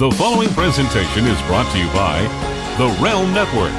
The following presentation is brought to you by the Realm Network.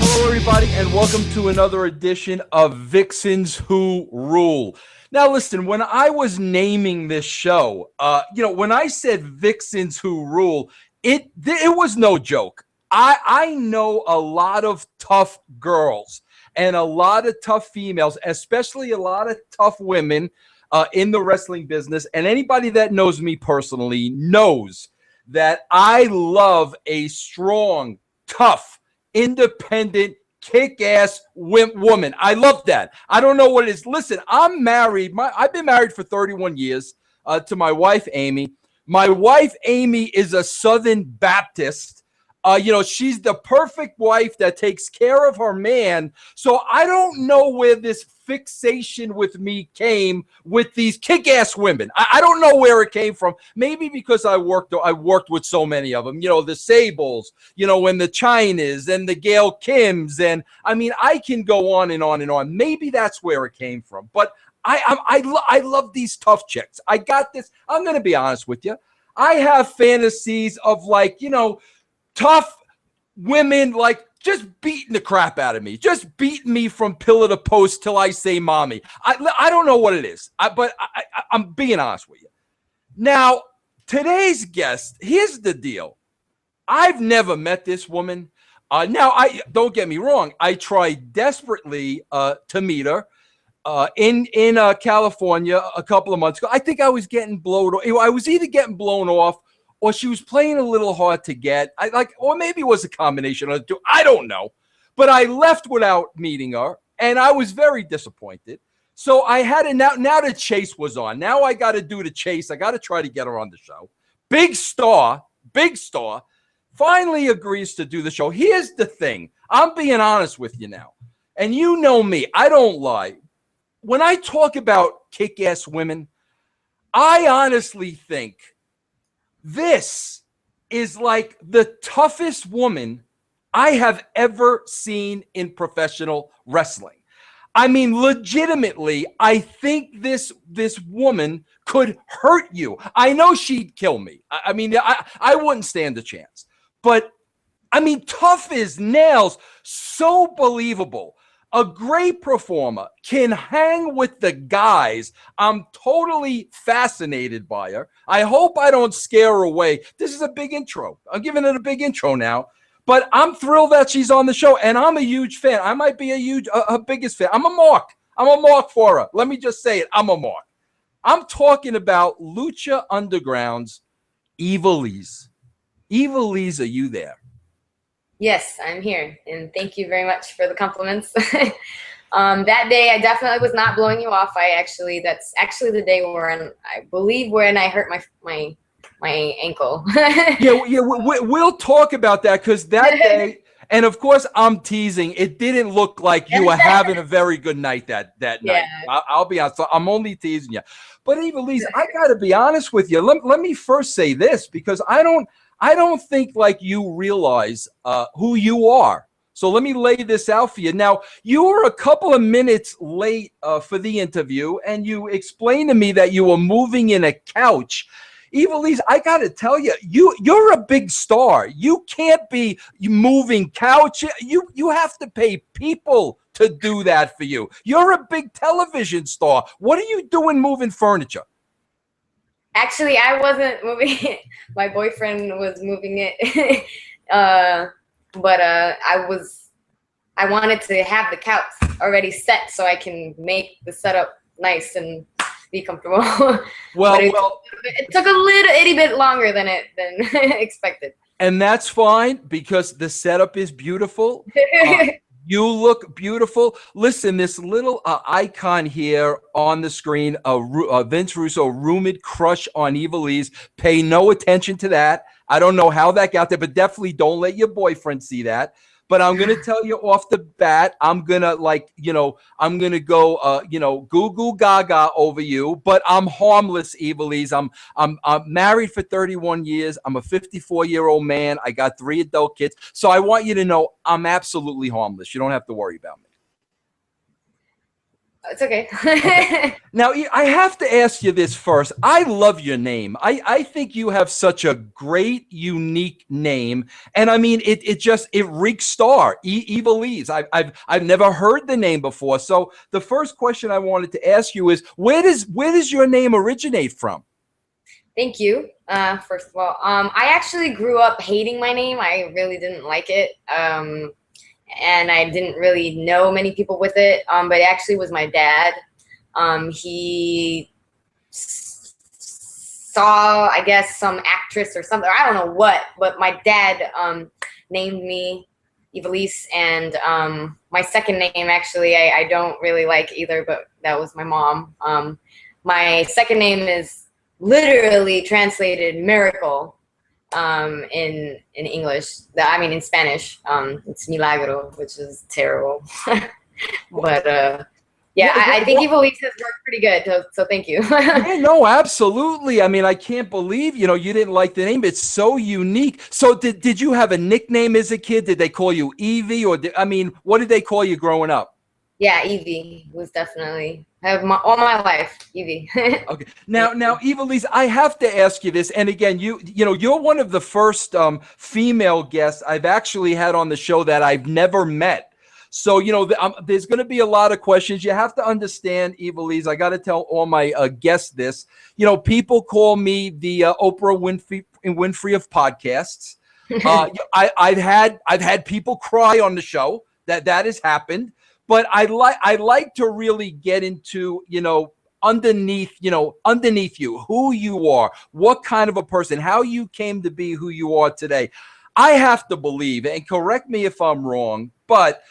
Hello, everybody, and welcome to another edition of Vixens Who Rule. Now, listen, when I was naming this show, when I said Vixens Who Rule, it was no joke. I know a lot of tough girls and a lot of tough females, especially a lot of tough women in the wrestling business. And anybody that knows me personally knows that I love a strong, tough, independent, kick-ass woman. I love that. I don't know what it is. Listen, I'm married. I've been married for 31 years to my wife, Amy. My wife, Amy, is a Southern Baptist. She's the perfect wife that takes care of her man. So I don't know where this fixation with me came with these kick-ass women. I don't know where it came from. Maybe because I worked with so many of them. The Sables, and the Chinas and the Gail Kims, and I mean I can go on and on and on. Maybe that's where it came from. But I love these tough chicks. I got this. I'm going to be honest with you. I have fantasies of tough women just beating the crap out of me, just beating me from pillar to post till I say mommy. I don't know what it is, but I'm being honest with you. Now, today's guest, here's the deal. I've never met this woman. Don't get me wrong. I tried desperately to meet her in California a couple of months ago. I think I was getting blown. I was either getting blown off or she was playing a little hard to get. Or maybe it was a combination of the two. I don't know. But I left without meeting her, and I was very disappointed. So I had to now the chase was on. Now I got to do the chase. I got to try to get her on the show. Big star, finally agrees to do the show. Here's the thing. I'm being honest with you now. And you know me. I don't lie. When I talk about kick-ass women, I honestly think this is like the toughest woman I have ever seen in professional wrestling. I mean, legitimately, I think this woman could hurt you. I know she'd kill me. I wouldn't stand a chance. But, tough as nails, so believable. A great performer, can hang with the guys. I'm totally fascinated by her. I hope I don't scare her away. This is a big intro. I'm giving it a big intro now. But I'm thrilled that she's on the show, and I'm a huge fan. I might be her biggest fan. I'm a mark. I'm a mark for her. Let me just say it. I'm a mark. I'm talking about Lucha Underground's Ivelisse. Ivelisse, are you there? Yes, I'm here, and thank you very much for the compliments. That day, I definitely was not blowing you off. That's actually the day when I hurt my ankle. We'll talk about that because that day, and of course, I'm teasing. It didn't look like you were having a very good night that night. I'll be honest. So I'm only teasing you. But Ivelisse, I got to be honest with you. Let me first say this because I don't think you realize who you are. So let me lay this out for you. Now, you were a couple of minutes late for the interview, and you explained to me that you were moving in a couch. Ivelisse, I got to tell you, you're a big star. You can't be moving couch. You have to pay people to do that for you. You're a big television star. What are you doing moving furniture? Actually, I wasn't moving it. My boyfriend was moving it. But I wanted to have the couch already set so I can make the setup nice and be comfortable. It took a little itty bit longer than expected. And that's fine because the setup is beautiful. You look beautiful. Listen, this little icon here on the screen, Vince Russo, rumored crush on Ivelisse. Pay no attention to that. I don't know how that got there, but definitely don't let your boyfriend see that. but I'm going to tell you off the bat, I'm going to I'm going to go, goo goo gaga over you, but I'm harmless, Ivelisse. I'm married for 31 years. I'm a 54-year-old man. I got 3 adult kids. So I want you to know I'm absolutely harmless. You don't have to worry about me. It's okay. Okay. Now, I have to ask you this first. I love your name. I think you have such a great, unique name. And I mean, it reeks star, Ivelisse. I've never heard the name before. So the first question I wanted to ask you is, where does your name originate from? Thank you. First of all, I actually grew up hating my name. I really didn't like it. And I didn't really know many people with it, but it actually was my dad. He saw, I guess, some actress or something, I don't know what, but my dad named me Ivelisse, and my second name, actually, I don't really like either, but that was my mom. My second name is literally translated miracle. In English, in Spanish, it's milagro, which is terrible. But yeah, I think Ivelisse has worked pretty good, so thank you. Yeah, no, absolutely. I mean, I can't believe, you didn't like the name. It's so unique. So did you have a nickname as a kid? Did they call you Evie, or what did they call you growing up? Yeah, Evie was definitely, I have all my life, Evie. Okay. Now, Ivelisse, I have to ask you this. And again, you're one of the first female guests I've actually had on the show that I've never met. So, there's going to be a lot of questions. You have to understand, Ivelisse, I got to tell all my guests this. People call me the Oprah Winfrey of podcasts. I've had people cry on the show. That has happened. But I like to really get into, underneath you, who you are, what kind of a person, how you came to be who you are today. I have to believe, and correct me if I'm wrong, but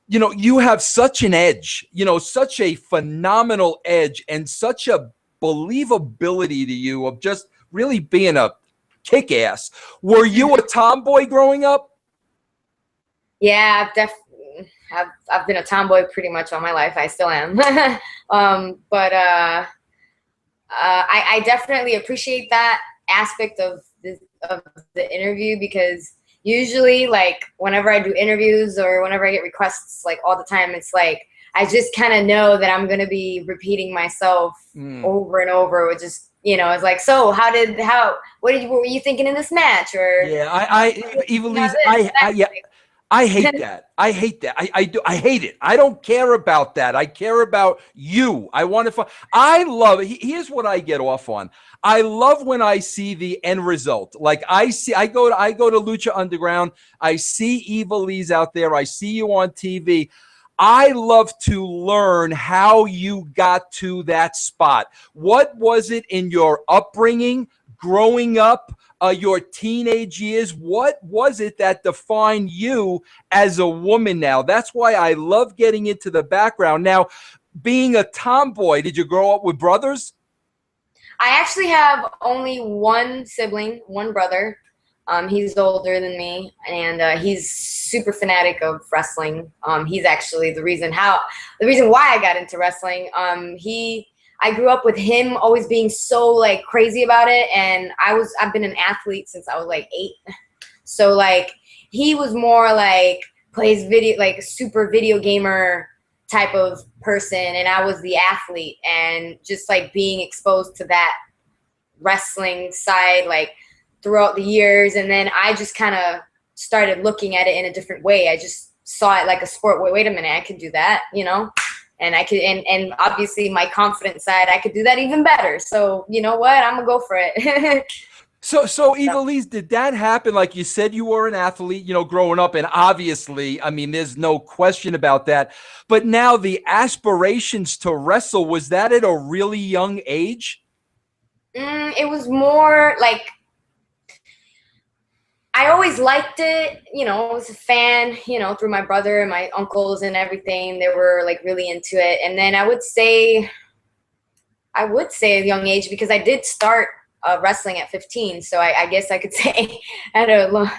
you have such an edge, such a phenomenal edge, and such a believability to you of just really being a kick-ass. Were you a tomboy growing up? Yeah, I've been a tomboy pretty much all my life. I still am. But I definitely appreciate that aspect of the interview, because usually, like, whenever I do interviews or whenever I get requests, like, all the time, it's like I just kind of know that I'm gonna be repeating myself over and over, which is, it's like, so what were you thinking in this match? Or yeah, Ivelisse, I hate that. I hate that. I do. I hate it. I don't care about that. I care about you. I want to. I love it. Here's what I get off on. I love when I see the end result. Like I go to Lucha Underground. I see Ivelisse out there. I see you on TV. I love to learn how you got to that spot. What was it in your upbringing, growing up? Your teenage years, what was it that defined you as a woman now? That's why I love getting into the background. Now, being a tomboy, did you grow up with brothers? I actually have only one sibling, one brother. He's older than me, and he's super fanatic of wrestling. He's actually the reason why I got into wrestling. I grew up with him always being so, like, crazy about it, and I've been an athlete since I was like 8. So, like, he was more like plays video, like super video gamer type of person, and I was the athlete, and just like being exposed to that wrestling side, like, throughout the years. And then I just kind of started looking at it in a different way. I just saw it like a sport. Wait a minute, I could do that, and I could, and obviously my confident side, I could do that even better. So, you know what, I'm gonna go for it. So Ivelisse, did that happen? Like you said, you were an athlete, growing up, and obviously, I mean, there's no question about that. But now the aspirations to wrestle, was that at a really young age? It was more like, I always liked it, I was a fan, through my brother and my uncles and everything. They were like really into it. And then I would say at a young age, because I did start wrestling at 15. So I guess I could say at a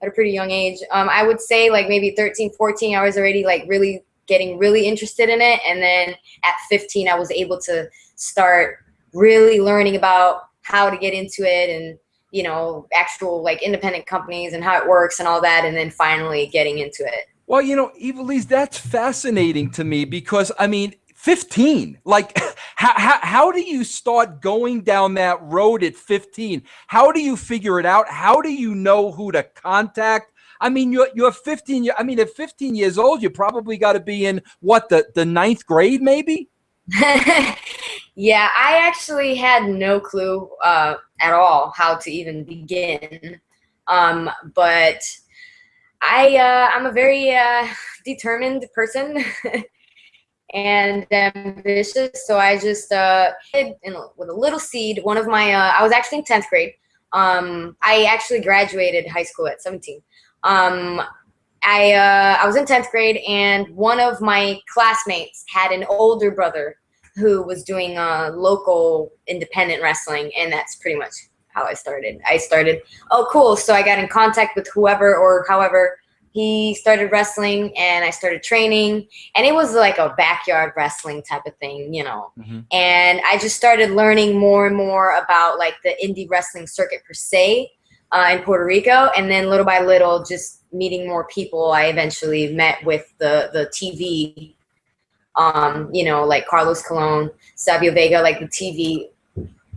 at a pretty young age. I would say like maybe 13, 14, I was already like really getting really interested in it. And then at 15, I was able to start really learning about how to get into it and, you know, actual like independent companies and how it works and all that. And then finally getting into it. Well, you know, Ivelisse, that's fascinating to me because, I mean, 15, like how do you start going down that road at 15? How do you figure it out? How do you know who to contact? I mean, you're 15. I mean, at 15 years old, you probably got to be in what, the ninth grade, maybe? Yeah, I actually had no clue at all how to even begin. But I'm a very determined person. And ambitious, so I just with a little seed. One of my I was actually in 10th grade. I actually graduated high school at 17. I was in 10th grade, and one of my classmates had an older brother who was doing local independent wrestling, and that's pretty much how I started. Oh, cool. So I got in contact with whoever or however. He started wrestling, and I started training, and it was like a backyard wrestling type of thing, you know. Mm-hmm. And I just started learning more and more about like the indie wrestling circuit per se in Puerto Rico. And then little by little, just meeting more people, I eventually met with the TV, you know, like Carlos Colon, Savio Vega, like the TV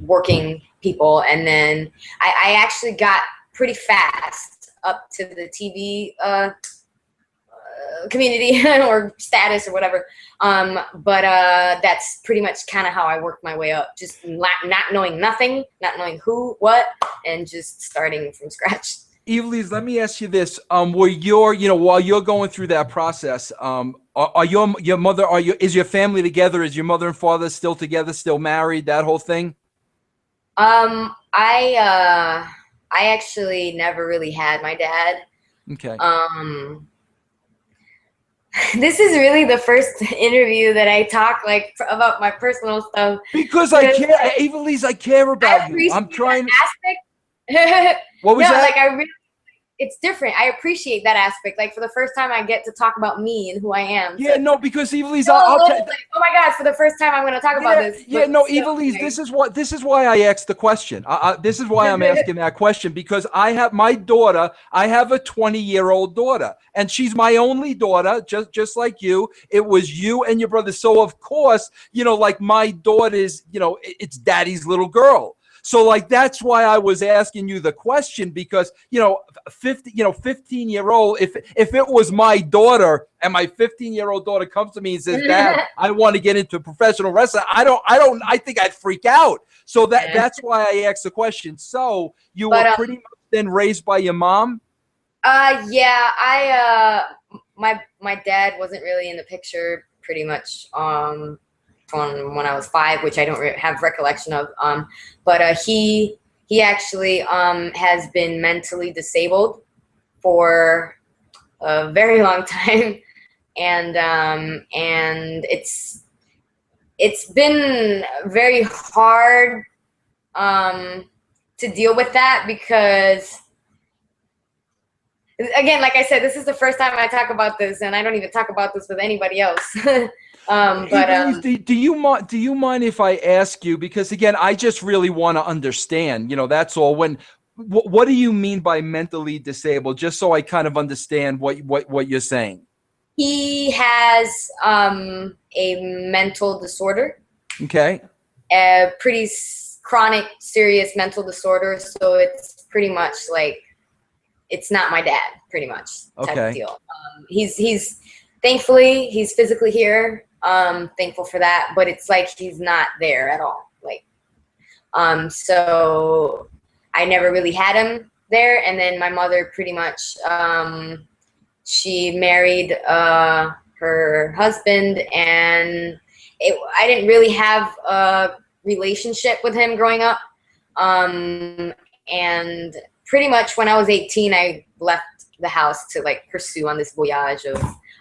working people. And then I actually got pretty fast up to the TV community or status or whatever. But that's pretty much kind of how I worked my way up. Just not knowing nothing, not knowing who, what, and just starting from scratch. Ivelisse, let me ask you this. While you're going through that process, are your mother, is your family together? Is your mother and father still together, still married, that whole thing? I actually never really had my dad. Okay. This is really the first interview that I talk like about my personal stuff. Because I care, Ivelisse, I care about you. I'm trying. Aspect. What was that? Like I really, it's different. I appreciate that aspect. Like for the first time, I get to talk about me and who I am. Yeah, so, no, because Ivelisse, I'll like, oh my God, for the first time, I'm going to talk about this. Yeah, no, Ivelisse, this is why I asked the question. This is why I'm asking that question, because I have my daughter. I have a 20-year-old daughter, and she's my only daughter, just like you. It was you and your brother. So of course, you know, like my daughter's, you know, it's daddy's little girl. So like that's why I was asking you the question, because 15-year-old, if it was my daughter and my 15-year-old daughter comes to me and says, Dad, I want to get into professional wrestling, I think I'd freak out. So that's why I asked the question. So you were pretty much then raised by your mom? Yeah, my dad wasn't really in the picture pretty much from when I was 5, which I don't have recollection of. But he actually has been mentally disabled for a very long time, and it's been very hard to deal with that, because again, like I said, this is the first time I talk about this, and I don't even talk about this with anybody else. Do you mind if I ask you, because again, I just really want to understand, you know, that's all. What do you mean by mentally disabled? Just so I kind of understand what you're saying. He has a mental disorder. Okay. A pretty chronic, serious mental disorder. So it's pretty much like, it's not my dad, pretty much type of deal. He's thankfully he's physically here. Thankful for that, but it's like he's not there at all. Like, so I never really had him there. And then my mother pretty much, she married her husband, and I didn't really have a relationship with him growing up. And pretty much when I was 18, I left the house to like pursue on this voyage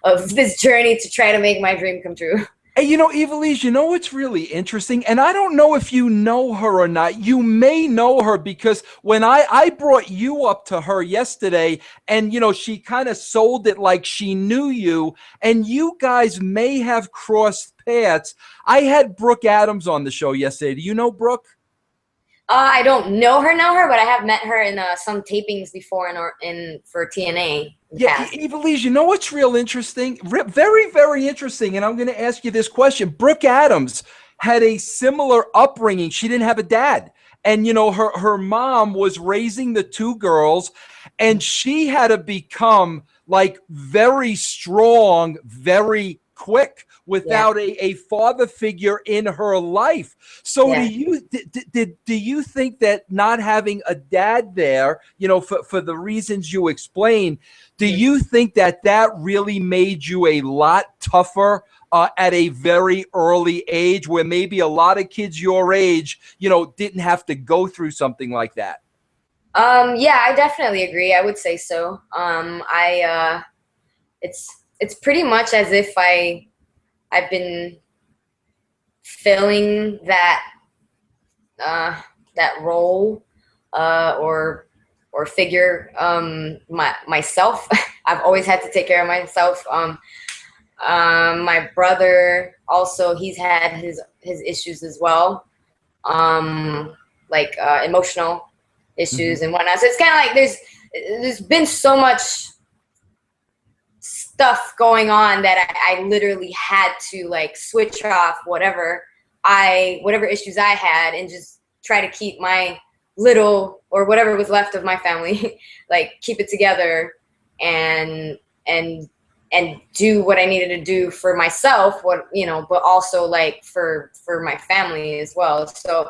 of this journey to try to make my dream come true. Hey, Ivelisse, what's really interesting? And I don't know if you know her or not. You may know her because when I brought you up to her yesterday, and, she kind of sold it like she knew you, and you guys may have crossed paths. I had Brooke Adams on the show yesterday. Do you know Brooke? I don't know her, but I have met her in some tapings before in for TNA in the Yeah, past. Ivelisse, what's real interesting? Very, very interesting. And I'm going to ask you this question. Brooke Adams had a similar upbringing. She didn't have a dad. And, her mom was raising the two girls, and she had to become like very strong, very quick Yeah, without a father figure in her life. So yeah. do you think that not having a dad there, for the reasons you explained, do you think that really made you a lot tougher at a very early age, where maybe a lot of kids your age, didn't have to go through something like that? Yeah, I definitely agree. I would say so. It's pretty much as if I've been filling that role or figure myself. I've always had to take care of myself. My brother also, he's had his issues as well, like emotional issues and whatnot. So it's kind of like there's been so much stuff going on that I literally had to like switch off whatever issues I had and just try to keep my little or whatever was left of my family like keep it together and do what I needed to do for myself, but also like for my family as well. So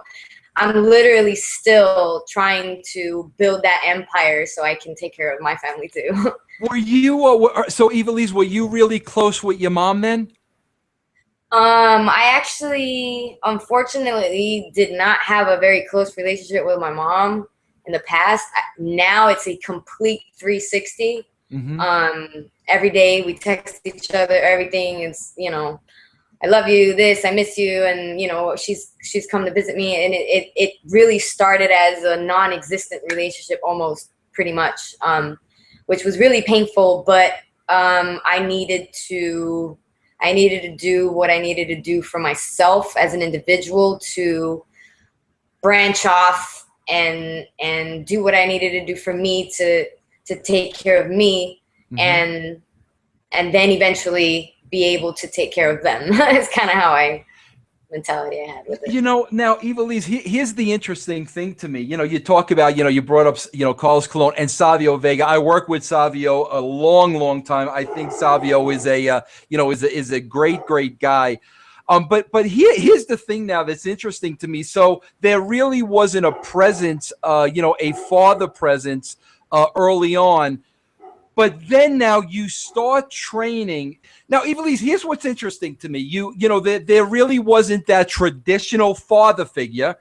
I'm literally still trying to build that empire so I can take care of my family too. Were you so Ivelisse? Were you really close with your mom then? I actually, unfortunately, did not have a very close relationship with my mom in the past. Now it's a complete 360. Every day we text each other, everything is, I love you, this, I miss you. And, she's come to visit me. And it really started as a non-existent relationship almost pretty much, which was really painful. But I needed to do what I needed to do for myself as an individual to branch off and do what I needed to do for me to take care of me and then eventually be able to take care of them. It's kind of how mentality I had with it. Now, Ivelisse, here's the interesting thing to me. You talk about, you brought up, Carlos Colon and Savio Vega. I work with Savio a long, long time. I think Savio is is a great, great guy. But here's the thing now that's interesting to me. So there really wasn't a presence, a father presence early on. But then now you start training. Now, Ivelisse, here's what's interesting to me. There really wasn't that traditional father figure.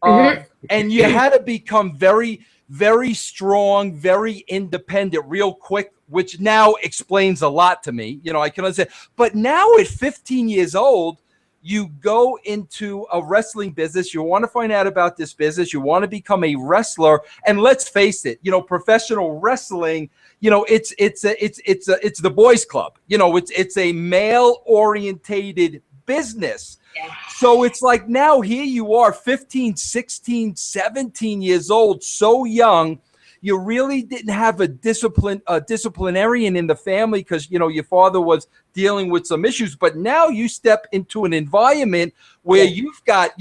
And you had to become very, very strong, very independent real quick, which now explains a lot to me. I can understand. But now at 15 years old, you go into a wrestling business. You want to find out about this business. You want to become a wrestler. And let's face it, professional wrestling, it's the boys club. It's a male orientated business. Yeah. So it's like now here you are 15, 16, 17 years old, so young. You really didn't have a disciplinarian in the family because, your father was dealing with some issues. But now you step into an environment where you've got,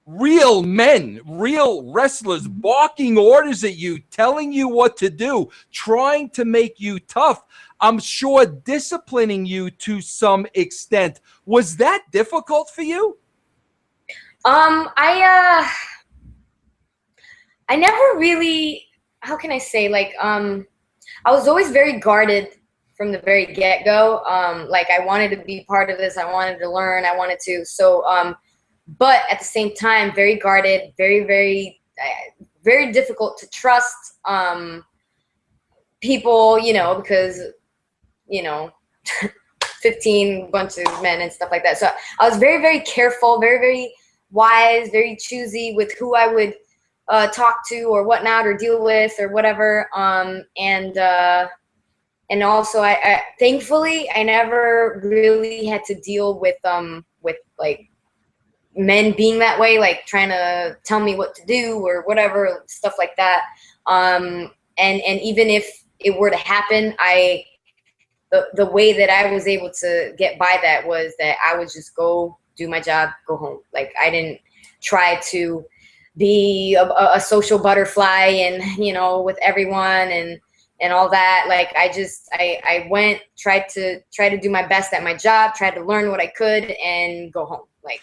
real men, real wrestlers barking orders at you, telling you what to do, trying to make you tough. I'm sure disciplining you to some extent. Was that difficult for you? I never really, how can I say, like, I was always very guarded from the very get-go. Like I wanted to be part of this. I wanted to learn. I wanted to. So, but at the same time, very guarded, very, very, very difficult to trust people, because, 15 bunch of men and stuff like that. So I was very, very careful, very, very wise, very choosy with who I would talk to or whatnot or deal with or whatever. And also I thankfully I never really had to deal with like men being that way, like trying to tell me what to do or whatever, stuff like that. And even if it were to happen, the way that I was able to get by that was that I would just go do my job, go home. Like I didn't try to be a social butterfly and, you know, with everyone and all that. Like I went, tried to do my best at my job, tried to learn what I could and go home. Like,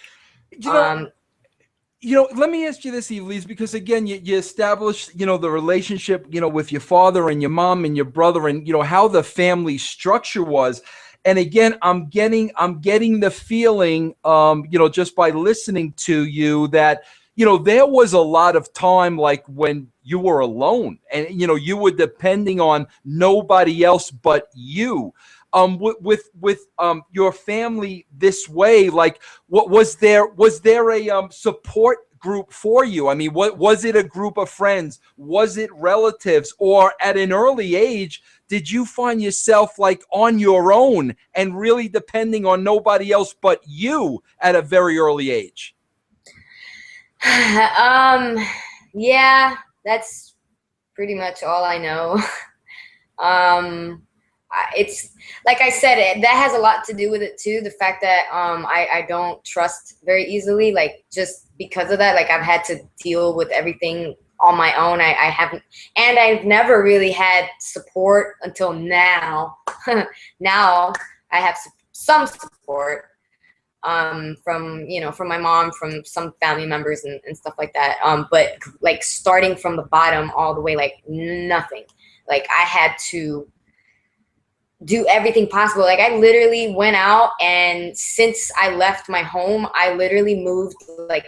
let me ask you this, Ivelisse, because again, you established, the relationship, with your father and your mom and your brother and, how the family structure was. And again, I'm getting the feeling, just by listening to you that, there was a lot of time like when you were alone and, you were depending on nobody else but you. With your family this way, like what was there a support group for you? I mean, what was it, a group of friends? Was it relatives? Or at an early age, did you find yourself like on your own and really depending on nobody else but you at a very early age? Yeah, that's pretty much all I know. It's like I said, that has a lot to do with it too. The fact that I don't trust very easily, like just because of that, like I've had to deal with everything on my own. I haven't, and I've never really had support until now. Now I have some support from from my mom, from some family members and stuff like that. But like starting from the bottom all the way, like nothing. Like I had to do everything possible. Like I literally went out, and since I left my home, I literally moved like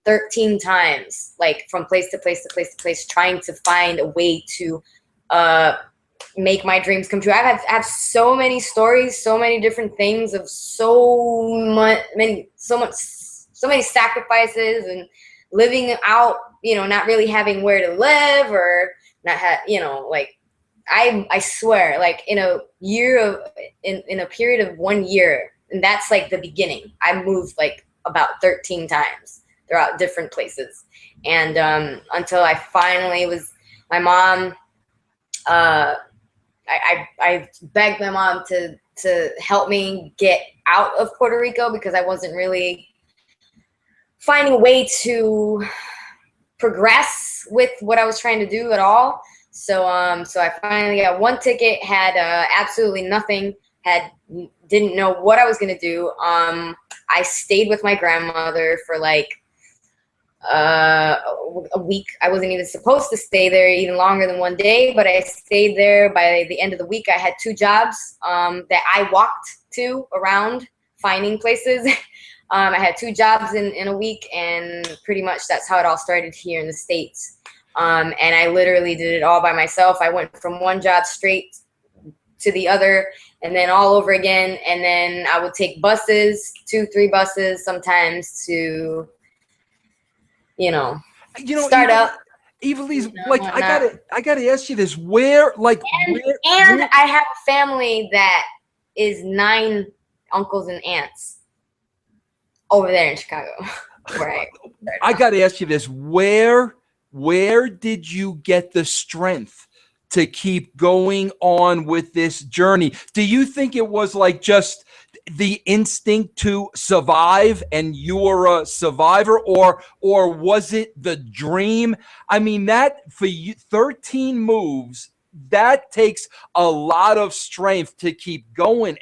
13 times, like from place to place to place to place, trying to find a way to make my dreams come true. I have so many stories, so many different things of so many sacrifices and living out, not really having where to live or not like I swear, like in a period of 1 year, and that's like the beginning, I moved like about 13 times throughout different places. And until I finally my mom, I begged my mom to help me get out of Puerto Rico because I wasn't really finding a way to progress with what I was trying to do at all. So I finally got one ticket, had absolutely nothing, didn't know what I was gonna do. I stayed with my grandmother for like a week. I wasn't even supposed to stay there even longer than 1 day, but I stayed there. By the end of the week, I had 2 jobs that I walked to around finding places. I had 2 jobs in a week, and pretty much that's how it all started here in the States. And I literally did it all by myself. I went from one job straight to the other and then all over again. And then I would take buses, 2-3 buses sometimes to, start up. Ivelisse, like I gotta ask you this: where, like, and I have a family that is 9 uncles and aunts over there in Chicago. Right. I gotta ask you this: where did you get the strength to keep going on with this journey? Do you think it was like just the instinct to survive and you were a survivor, or was it the dream? I mean, that for you, 13 moves, that takes a lot of strength to keep going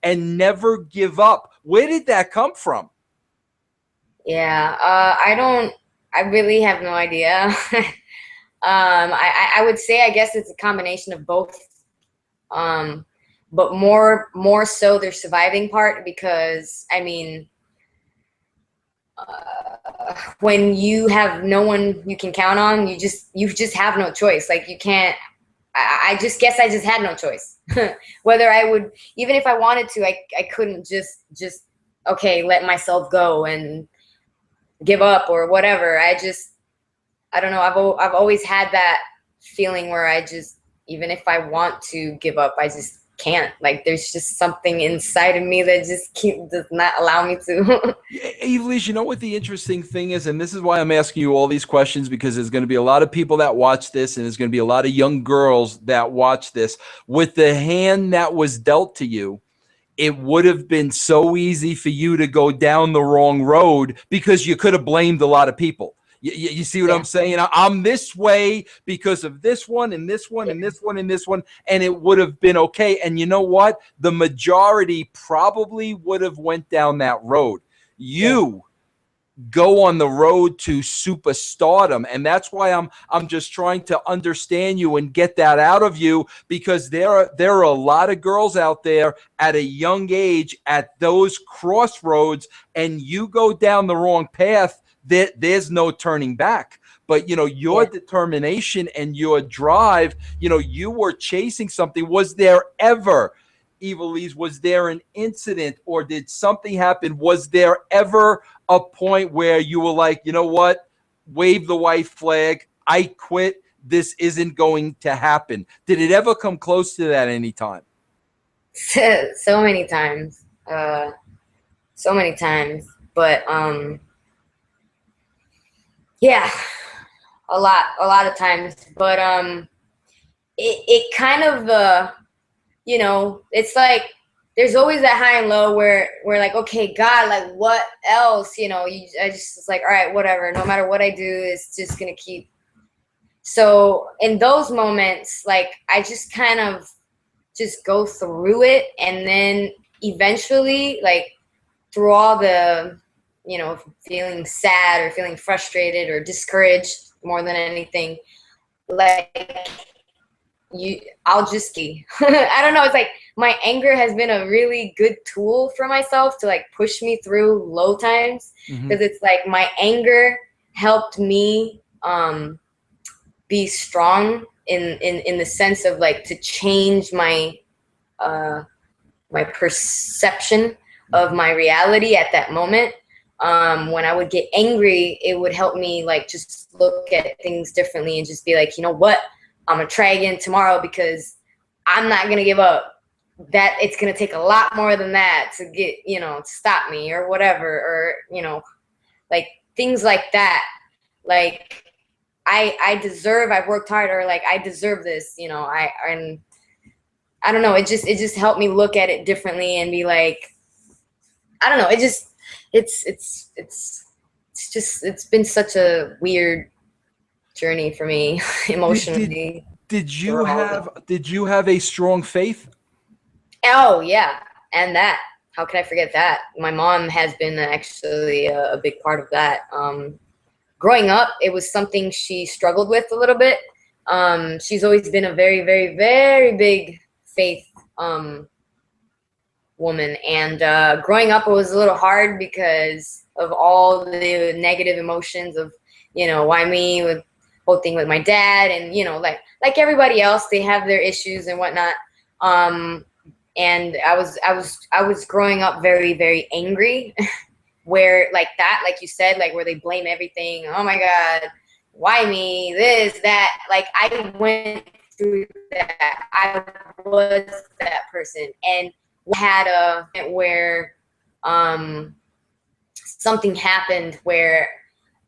and never give up. Where did that come from? Yeah, I really have no idea. I would say, I guess it's a combination of both. But more so their surviving part, because I mean, when you have no one you can count on, you just have no choice. Like you can't, I just guess I just had no choice. Whether I would, even if I wanted to, I couldn't just okay, let myself go and give up or whatever. I don't know. I've always had that feeling where I just, even if I want to give up, I just can't. Like, there's just something inside of me that just does not allow me to. Ivelisse, you know what the interesting thing is, and this is why I'm asking you all these questions, because there's going to be a lot of people that watch this, and there's going to be a lot of young girls that watch this. With the hand that was dealt to you, it would have been so easy for you to go down the wrong road, because you could have blamed a lot of people. You see what I'm saying? I'm this way because of this one and this one and this one and this one, and it would have been okay. And you know what? The majority probably would have went down that road. You go on the road to superstardom, and that's why I'm just trying to understand you and get that out of you, because there are a lot of girls out there at a young age at those crossroads, and you go down the wrong path, there's no turning back. But your determination and your drive, you were chasing something. Was there ever, Ivelisse, was there an incident, or did something happen? Was there ever a point where you were like, you know what, wave the white flag, I quit, this isn't going to happen? Did it ever come close to that any time? So many times. But yeah, a lot of times. But it kind of it's like there's always that high and low where we're like, okay, God, like, what else? I just, it's like, all right, whatever. No matter what I do, it's just gonna keep. So in those moments, like, I just kind of just go through it, and then eventually, like, through all the feeling sad or feeling frustrated or discouraged more than anything, like, I'll just be I don't know, it's like my anger has been a really good tool for myself to, like, push me through low times, because it's like my anger helped me be strong in the sense of, like, to change my my perception of my reality at that moment. When I would get angry, it would help me, like, just look at things differently and just be like, you know what, I'm gonna try again tomorrow, because I'm not gonna give up. That it's gonna take a lot more than that to get, to stop me or whatever, or like, things like that. Like, I've worked hard, or like, I deserve this, and I don't know, it just helped me look at it differently and be like, I don't know, it's been such a weird journey for me emotionally. Did you have a strong faith? Oh yeah, and that, how could I forget that? My mom has been actually a big part of that. Growing up, it was something she struggled with a little bit. She's always been a very, very, very big faith woman, and growing up, it was a little hard because of all the negative emotions of, why me, with whole thing with my dad, and like everybody else, they have their issues and whatnot. And I was growing up very, very angry, where, like that, like you said, like, where they blame everything. Oh my God, why me? This, that. Like, I went through that. I was that person, and had a where something happened where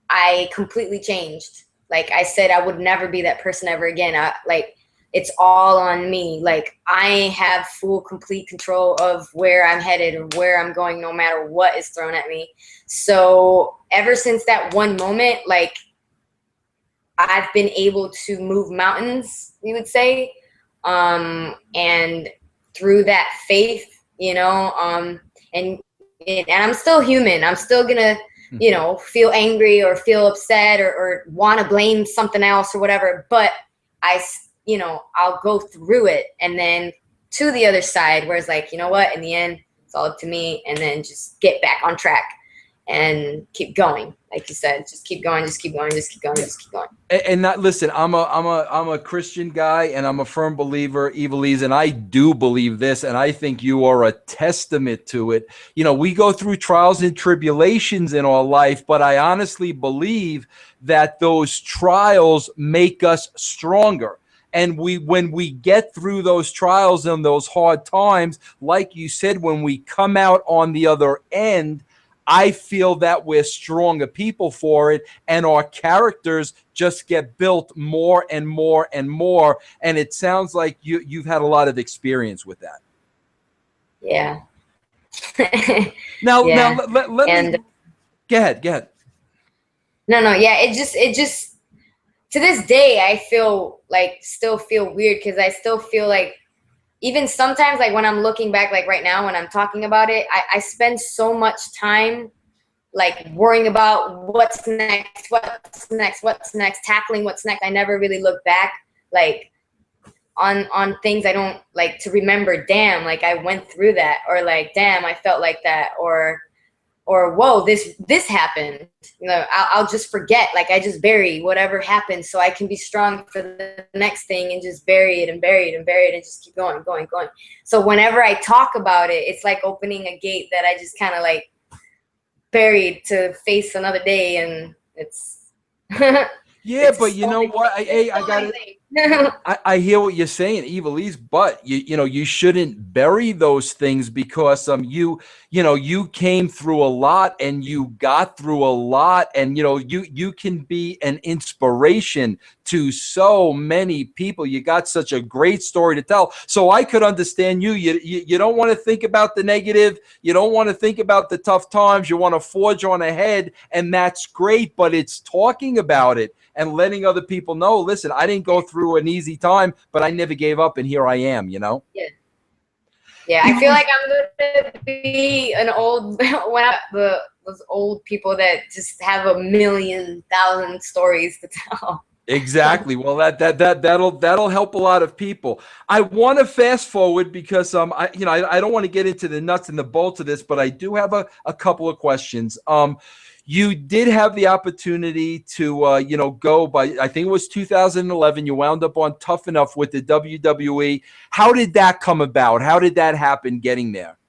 I completely changed. Like I said, I would never be that person ever again. It's all on me. Like, I have full, complete control of where I'm headed and where I'm going, no matter what is thrown at me. So ever since that one moment, like, I've been able to move mountains, you would say. And through that faith, and I'm still human. I'm still gonna, feel angry or feel upset or want to blame something else or whatever. But I'll go through it, and then to the other side, where it's like, you know what, in the end, it's all up to me, and then just get back on track. and keep going. Like you said, just keep going, just keep going, just keep going, just keep going. And not listen, I'm a Christian guy, and I'm a firm believer, Ivelisse, and I do believe this, and I think you are a testament to it. You know, we go through trials and tribulations in our life, but I honestly believe that those trials make us stronger. And when we get through those trials and those hard times, like you said, when we come out on the other end, I feel that we're stronger people for it, and our characters just get built more and more and more. And it sounds like you've had a lot of experience with that. Yeah. Now, Yeah. let me go ahead. No, yeah. It just to this day, I still feel weird, because I still feel like, even sometimes, like when I'm looking back, like right now when I'm talking about it, I spend so much time like worrying about what's next, tackling what's next. I never really look back like on things I don't like to remember. Damn, like I went through that, or like, damn, I felt like that, or whoa, this happened. You know, I'll just forget. Like I just bury whatever happened, so I can be strong for the next thing, and just bury it and just keep going. So whenever I talk about it, it's like opening a gate that I just kind of like buried to face another day, and it's Yeah, but you know what? I got it. I hear what you're saying, Ivelisse, but you shouldn't bury those things, because you came through a lot, and you got through a lot, and you can be an inspiration to so many people. You got such a great story to tell. So I could understand you. You don't want to think about the negative. You don't want to think about the tough times. You want to forge on ahead, and that's great. But it's talking about it and letting other people know, listen, I didn't go through an easy time, but I never gave up, and here I am, Yeah. Yeah, I feel like I'm going to be an old, those old people that just have a million thousand stories to tell. Exactly. Well, that'll help a lot of people. I want to fast forward, because I don't want to get into the nuts and the bolts of this, but I do have a couple of questions. You did have the opportunity to go by, I think it was 2011. You wound up on Tough Enough with the WWE. How did that come about? How did that happen, getting there?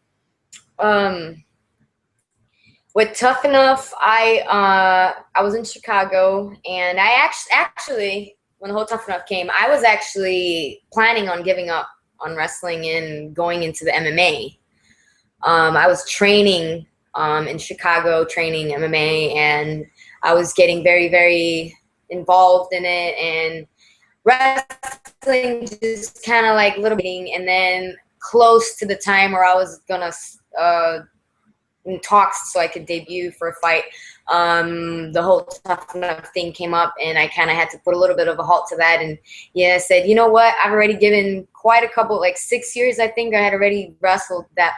With Tough Enough, I was in Chicago, and I actually, when the whole Tough Enough came, I was actually planning on giving up on wrestling and going into the MMA. I was training in Chicago, training MMA, and I was getting very, very involved in it, and wrestling just kind of like little bit. And then close to the time where I was gonna in talks so I could debut for a fight, the whole Tough Enough thing came up, and I kind of had to put a little bit of a halt to that. And I said, you know what, I've already given quite a couple, like 6 years, I think I had already wrestled that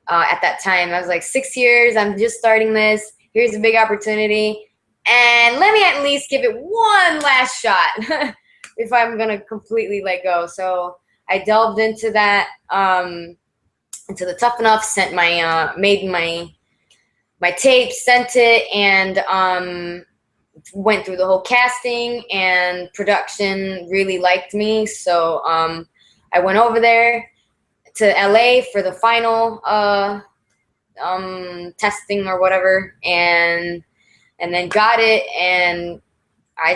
at that time. I was like, 6 years, I'm just starting this, here's a big opportunity, and let me at least give it one last shot if I'm gonna completely let go. So I delved into that, into the Tough Enough, sent made my tape, sent it, and went through the whole casting, and production really liked me. So I went over there to LA for the final testing or whatever, and then got it, and I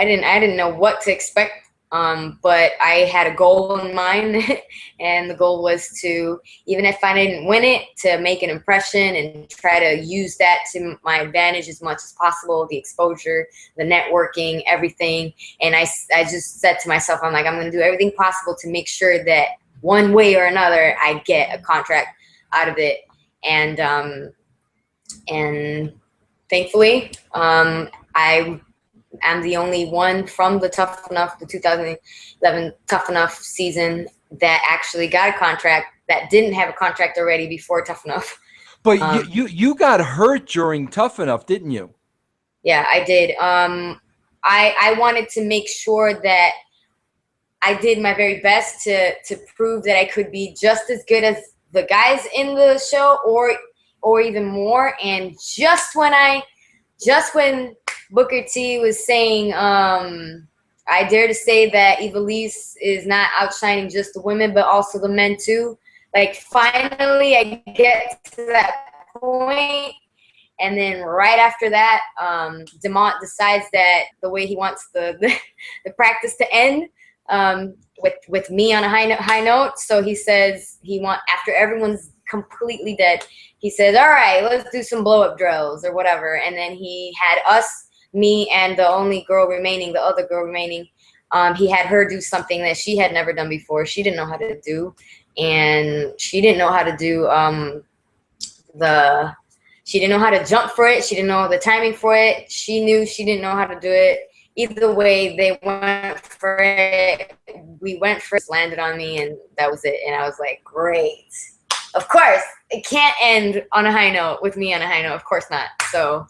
didn't know what to expect. But I had a goal in mind, and the goal was to, even if I didn't win it, to make an impression and try to use that to my advantage as much as possible, the exposure, the networking, everything. And I just said to myself, I'm like, I'm going to do everything possible to make sure that one way or another, I get a contract out of it. And thankfully, I'm the only one from the Tough Enough, the 2011 Tough Enough season, that actually got a contract, that didn't have a contract already before Tough Enough. But you got hurt during Tough Enough, didn't you? Yeah, I did. I wanted to make sure that I did my very best to prove that I could be just as good as the guys in the show, or even more. And just when Booker T was saying, I dare to say that Ivelisse is not outshining just the women, but also the men too. Like, finally I get to that point. And then right after that, DeMont decides that the way he wants the practice to end, with me on a high note. So he says after everyone's completely dead, he says, all right, let's do some blow up drills or whatever. And then he had us, me and the other girl remaining, he had her do something that she had never done before. She didn't know how to do, and she didn't know how to do she didn't know how to jump for it. She didn't know the timing for it. She knew she didn't know how to do it. Either way, they went for it. We went first, landed on me, and that was it. And I was like, great. Of course, it can't end on a high note with me on a high note. Of course not. So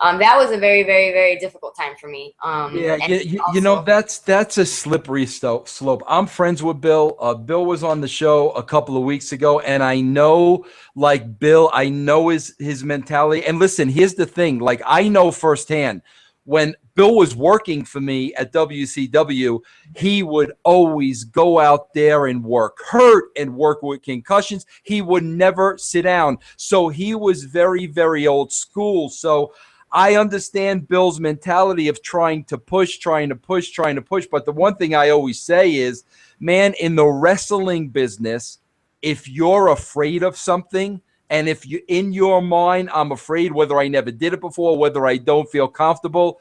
that was a very, very, very difficult time for me. You know, that's a slippery slope. I'm friends with Bill. Bill was on the show a couple of weeks ago, and I know, like, Bill, I know his mentality. And listen, here's the thing. Like, I know firsthand, when Bill was working for me at WCW, he would always go out there and work hurt and work with concussions. He would never sit down. So he was very, very old school. So I understand Bill's mentality of trying to push. But the one thing I always say is, man, in the wrestling business, if you're afraid of something, and if you, in your mind, I'm afraid, whether I never did it before, whether I don't feel comfortable,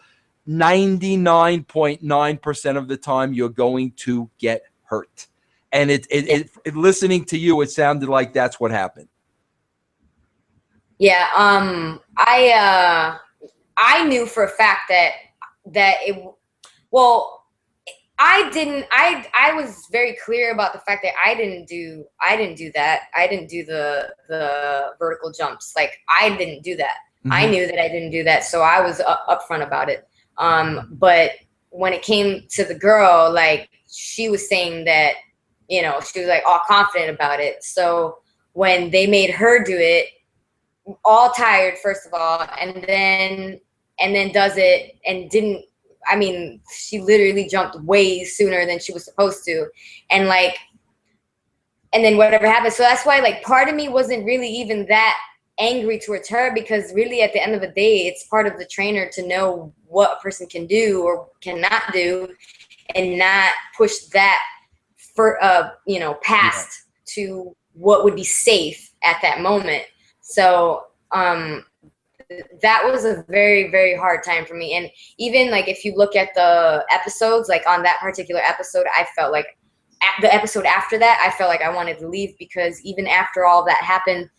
99.9% of the time you're going to get hurt. And listening to you, it sounded like that's what happened. Yeah. I knew for a fact that I was very clear about the fact that I didn't do that. I didn't do the vertical jumps. Like, I didn't do that. Mm-hmm. I knew that I didn't do that. So I was upfront about it. But when it came to the girl, like, she was saying that, you know, she was like all confident about it. So when they made her do it, all tired, first of all, and then does it and didn't, I mean, she literally jumped way sooner than she was supposed to. And then whatever happened. So that's why, like, part of me wasn't really even that angry towards her, because really at the end of the day, it's part of the trainer to know what a person can do or cannot do, and not push that for, past to what would be safe at that moment. So, that was a very, very hard time for me. And even, like, if you look at the episodes, like on that particular episode, I felt like the episode after that, I felt like I wanted to leave, because even after all that happened,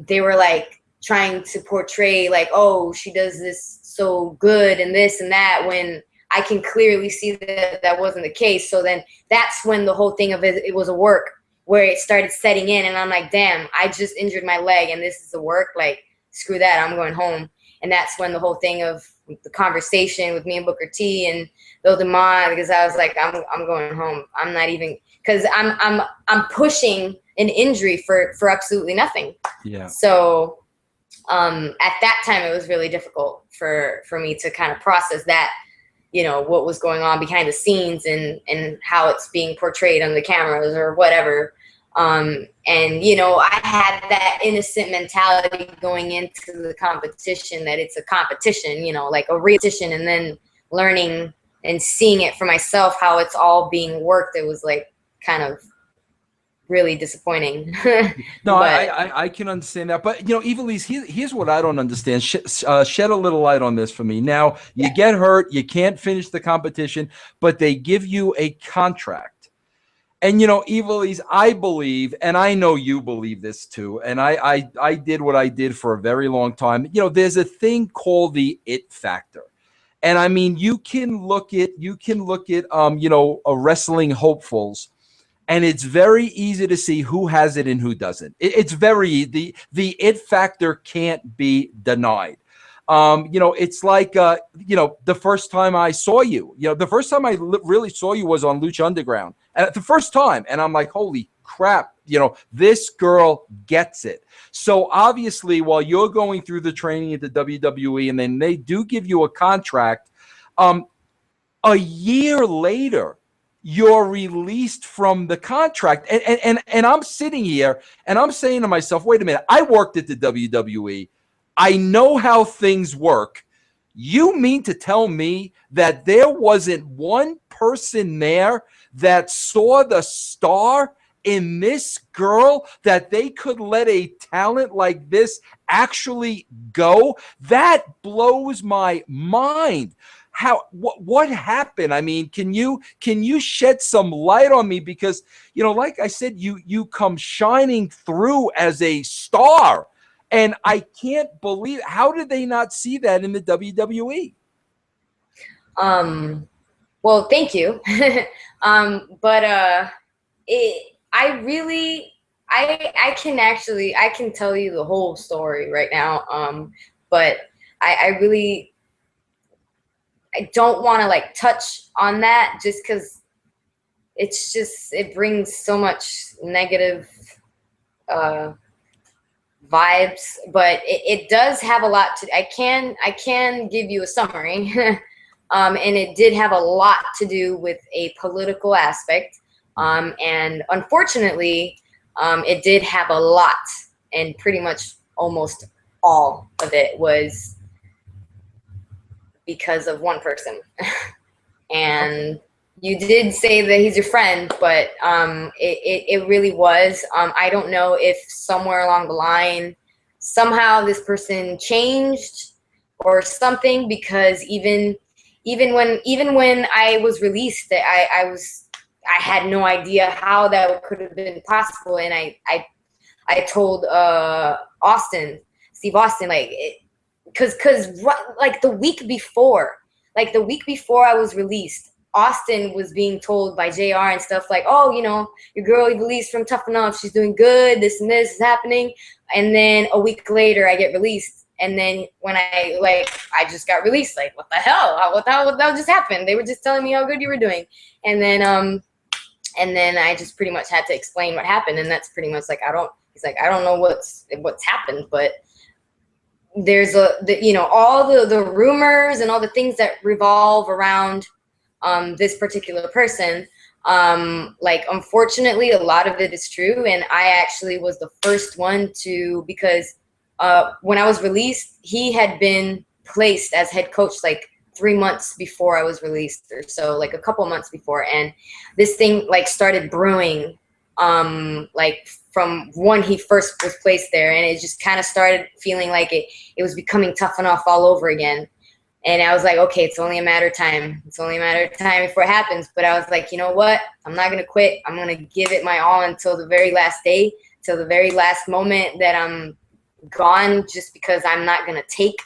they were like trying to portray like, oh, she does this so good and this and that, when I can clearly see that that wasn't the case. So then that's when the whole thing of it was a work, where it started setting in, and I'm like, damn, I just injured my leg and this is the work. Like, screw that, I'm going home. And that's when the whole thing of the conversation with me and Booker T and Bill DeMont, because I was like, I'm going home. I'm not even, because I'm pushing an injury for absolutely nothing. Yeah. So at that time, it was really difficult for me to kind of process that, you know, what was going on behind the scenes and how it's being portrayed on the cameras or whatever. And, you know, I had that innocent mentality going into the competition, that it's a competition, you know, like a real competition, and then learning and seeing it for myself, how it's all being worked. It was like kind of really disappointing. No, I can understand that. But, you know, Ivelisse, here's what I don't understand. Shed a little light on this for me. Now, you get hurt, you can't finish the competition, but they give you a contract. And, you know, Ivelisse, I believe, and I know you believe this too, and I did what I did for a very long time. You know, there's a thing called the it factor. And I mean, you can look at you know, wrestling hopefuls, and it's very easy to see who has it and who doesn't. It's very, the it factor can't be denied. You know, it's like, you know, the first time I saw you, you know, the first time I really saw you was on Lucha Underground. And the first time, and I'm like, holy crap, this girl gets it. So obviously, while you're going through the training at the WWE, and then they do give you a contract, a year later, you're released from the contract. And I'm sitting here and I'm saying to myself, wait a minute, I worked at the WWE. I know how things work. You mean to tell me that there wasn't one person there that saw the star in this girl, that they could let a talent like this actually go? That blows my mind. What happened? I mean, can you shed some light on me? Because, like I said, you come shining through as a star. And I can't believe, how did they not see that in the WWE? Well, thank you. But I can tell you the whole story right now. But I don't want to like touch on that just because it brings so much negative vibes, but it does have a lot to. I can give you a summary, and it did have a lot to do with a political aspect, and unfortunately, it did have a lot, and pretty much almost all of it was because of one person. And you did say that he's your friend, but it really was. I don't know if somewhere along the line, somehow this person changed or something, because even when I was released, I had no idea how that could have been possible. And I told Steve Austin, like, because like the week before I was released, Austin was being told by JR and stuff like, oh, your girl Ivelisse from Tough Enough, she's doing good, this and this is happening. And then a week later I get released. And then when I just got released, like, what the hell? What the hell just happened? They were just telling me how good you were doing. And then I just pretty much had to explain what happened. And that's pretty much like, I don't know what's happened, but there's all the rumors and all the things that revolve around this particular person. Like, unfortunately, a lot of it is true. And I actually was the first one to, because when I was released, he had been placed as head coach like 3 months before I was released, or so, like a couple months before. And this thing like started brewing, like from when he first was placed there. And it just kind of started feeling like it was becoming Tough Enough all over again. And I was like, okay, it's only a matter of time. It's only a matter of time before it happens. But I was like, you know what? I'm not going to quit. I'm going to give it my all until the very last day, till the very last moment that I'm gone, just because I'm not going to take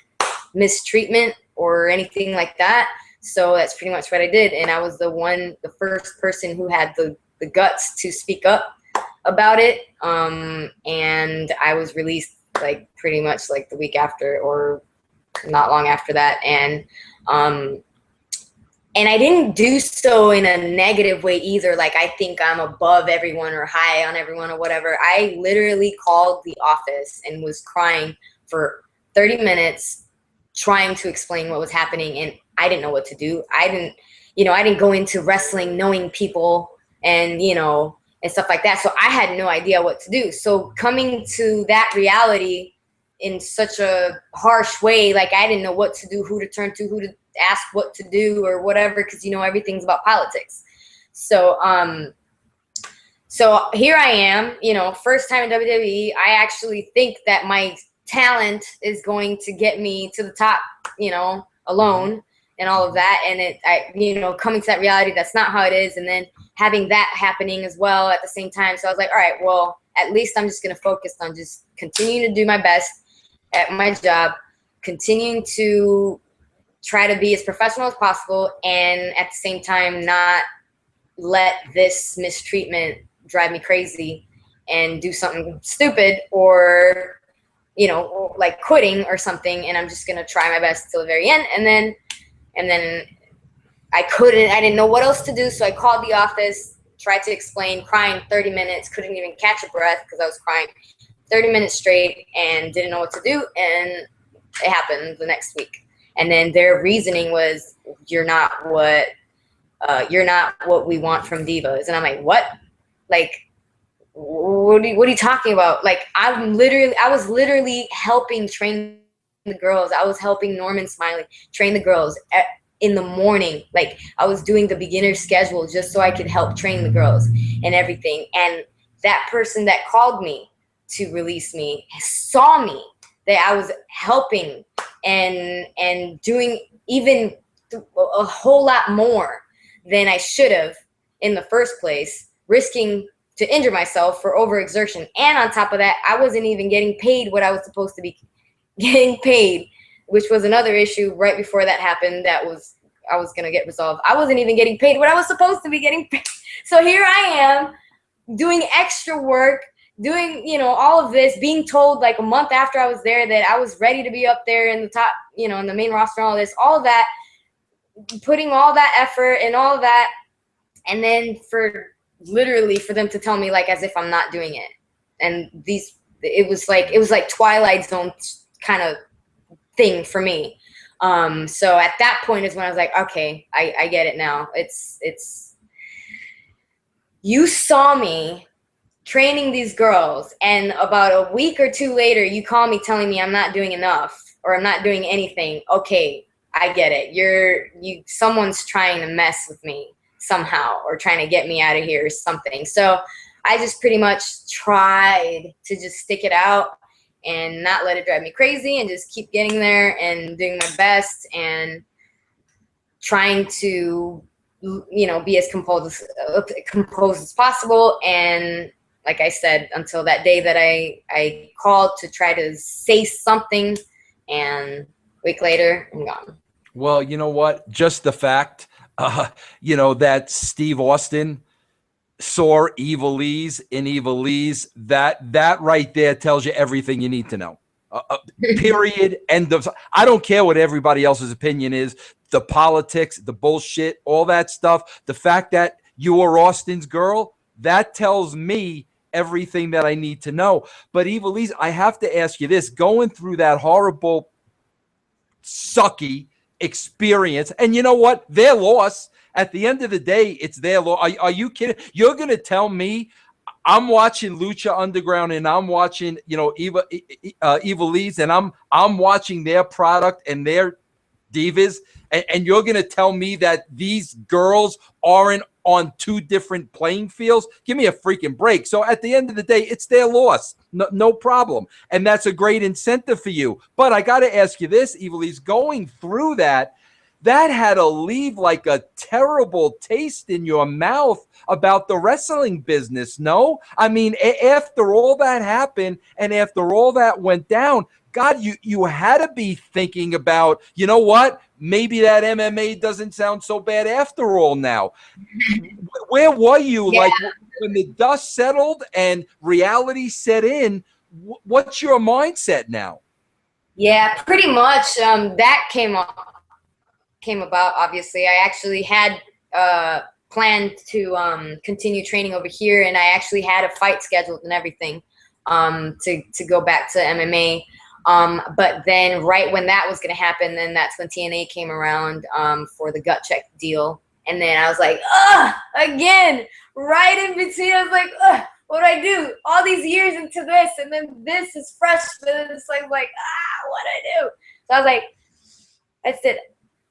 mistreatment or anything like that. So that's pretty much what I did. And I was the first person who had the guts to speak up about it. And I was released like pretty much like the week after, or not long after that. And I didn't do so in a negative way either. Like, I think I'm above everyone or high on everyone or whatever. I literally called the office and was crying for 30 minutes trying to explain what was happening. And I didn't know what to do. I didn't go into wrestling knowing people and, and stuff like that. So I had no idea what to do. So coming to that reality in such a harsh way, like, I didn't know what to do, who to turn to, who to ask what to do or whatever, because everything's about politics. So so here I am, first time in WWE. I actually think that my talent is going to get me to the top, alone and all of that. And coming to that reality, that's not how it is. And then having that happening as well at the same time. So I was like, all right, well, at least I'm just going to focus on just continuing to do my best at my job, continuing to try to be as professional as possible, and at the same time not let this mistreatment drive me crazy and do something stupid or like quitting or something. And I'm just gonna try my best till the very end. And then I didn't know what else to do, so I called the office tried to explain, crying 30 minutes, couldn't even catch a breath because I was crying 30 minutes straight and didn't know what to do. And it happened the next week. And then their reasoning was, you're not what we want from divas. And I'm like, what? Like, what are you talking about? Like, I was literally helping train the girls. I was helping Norman Smiley train the girls in the morning. Like, I was doing the beginner schedule just so I could help train the girls and everything. And that person that called me to release me saw me, that I was helping and doing even a whole lot more than I should have in the first place, risking to injure myself for overexertion. And on top of that, I wasn't even getting paid what I was supposed to be getting paid, which was another issue right before that happened I was going to get resolved. I wasn't even getting paid what I was supposed to be getting paid. So here I am doing extra work, doing, all of this, being told like a month after I was there that I was ready to be up there in the top, in the main roster, all this, all of that, putting all that effort and all of that. And then for them to tell me like as if I'm not doing it. And it was like Twilight Zone kind of thing for me. So at that point is when I was like, okay, I get it now. It's you saw me training these girls, and about a week or two later, you call me telling me I'm not doing enough or I'm not doing anything. Okay, I get it. Someone's trying to mess with me somehow or trying to get me out of here or something. So I just pretty much tried to just stick it out and not let it drive me crazy and just keep getting there and doing my best and trying to, be as composed as possible. And like I said, until that day that I called to try to say something, and a week later, I'm gone. Well, you know what? Just the fact, that Steve Austin saw Ivelisse in Ivelisse, that right there tells you everything you need to know. Period. End of. I don't care what everybody else's opinion is. The politics, the bullshit, all that stuff. The fact that you were Austin's girl, that tells me everything that I need to know. But Ivelisse, I have to ask you this: going through that horrible, sucky experience, and you know what? Their loss. At the end of the day, it's their loss. Are you kidding? You're going to tell me I'm watching Lucha Underground and I'm watching, Ivelisse, and I'm watching their product and their divas, and you're going to tell me that these girls aren't on two different playing fields? Give me a freaking break. So at the end of the day, it's their loss. No problem. And that's a great incentive for you. But I got to ask you this, Ivelisse, going through that had to leave like a terrible taste in your mouth about the wrestling business, no? I mean, after all that happened and after all that went down, God, you had to be thinking about, you know what? Maybe that MMA doesn't sound so bad after all now. Where were you? Yeah. Like when the dust settled and reality set in, what's your mindset now? Yeah, pretty much. That came about, obviously. I actually had planned to continue training over here, and I actually had a fight scheduled and everything to go back to MMA. But then right when that was going to happen, then that's when TNA came around for the gut check deal. And then I was like, again, right in between. I was like, what do I do? All these years into this, and then this is fresh. But it's like, what do I do? So I was like, I said,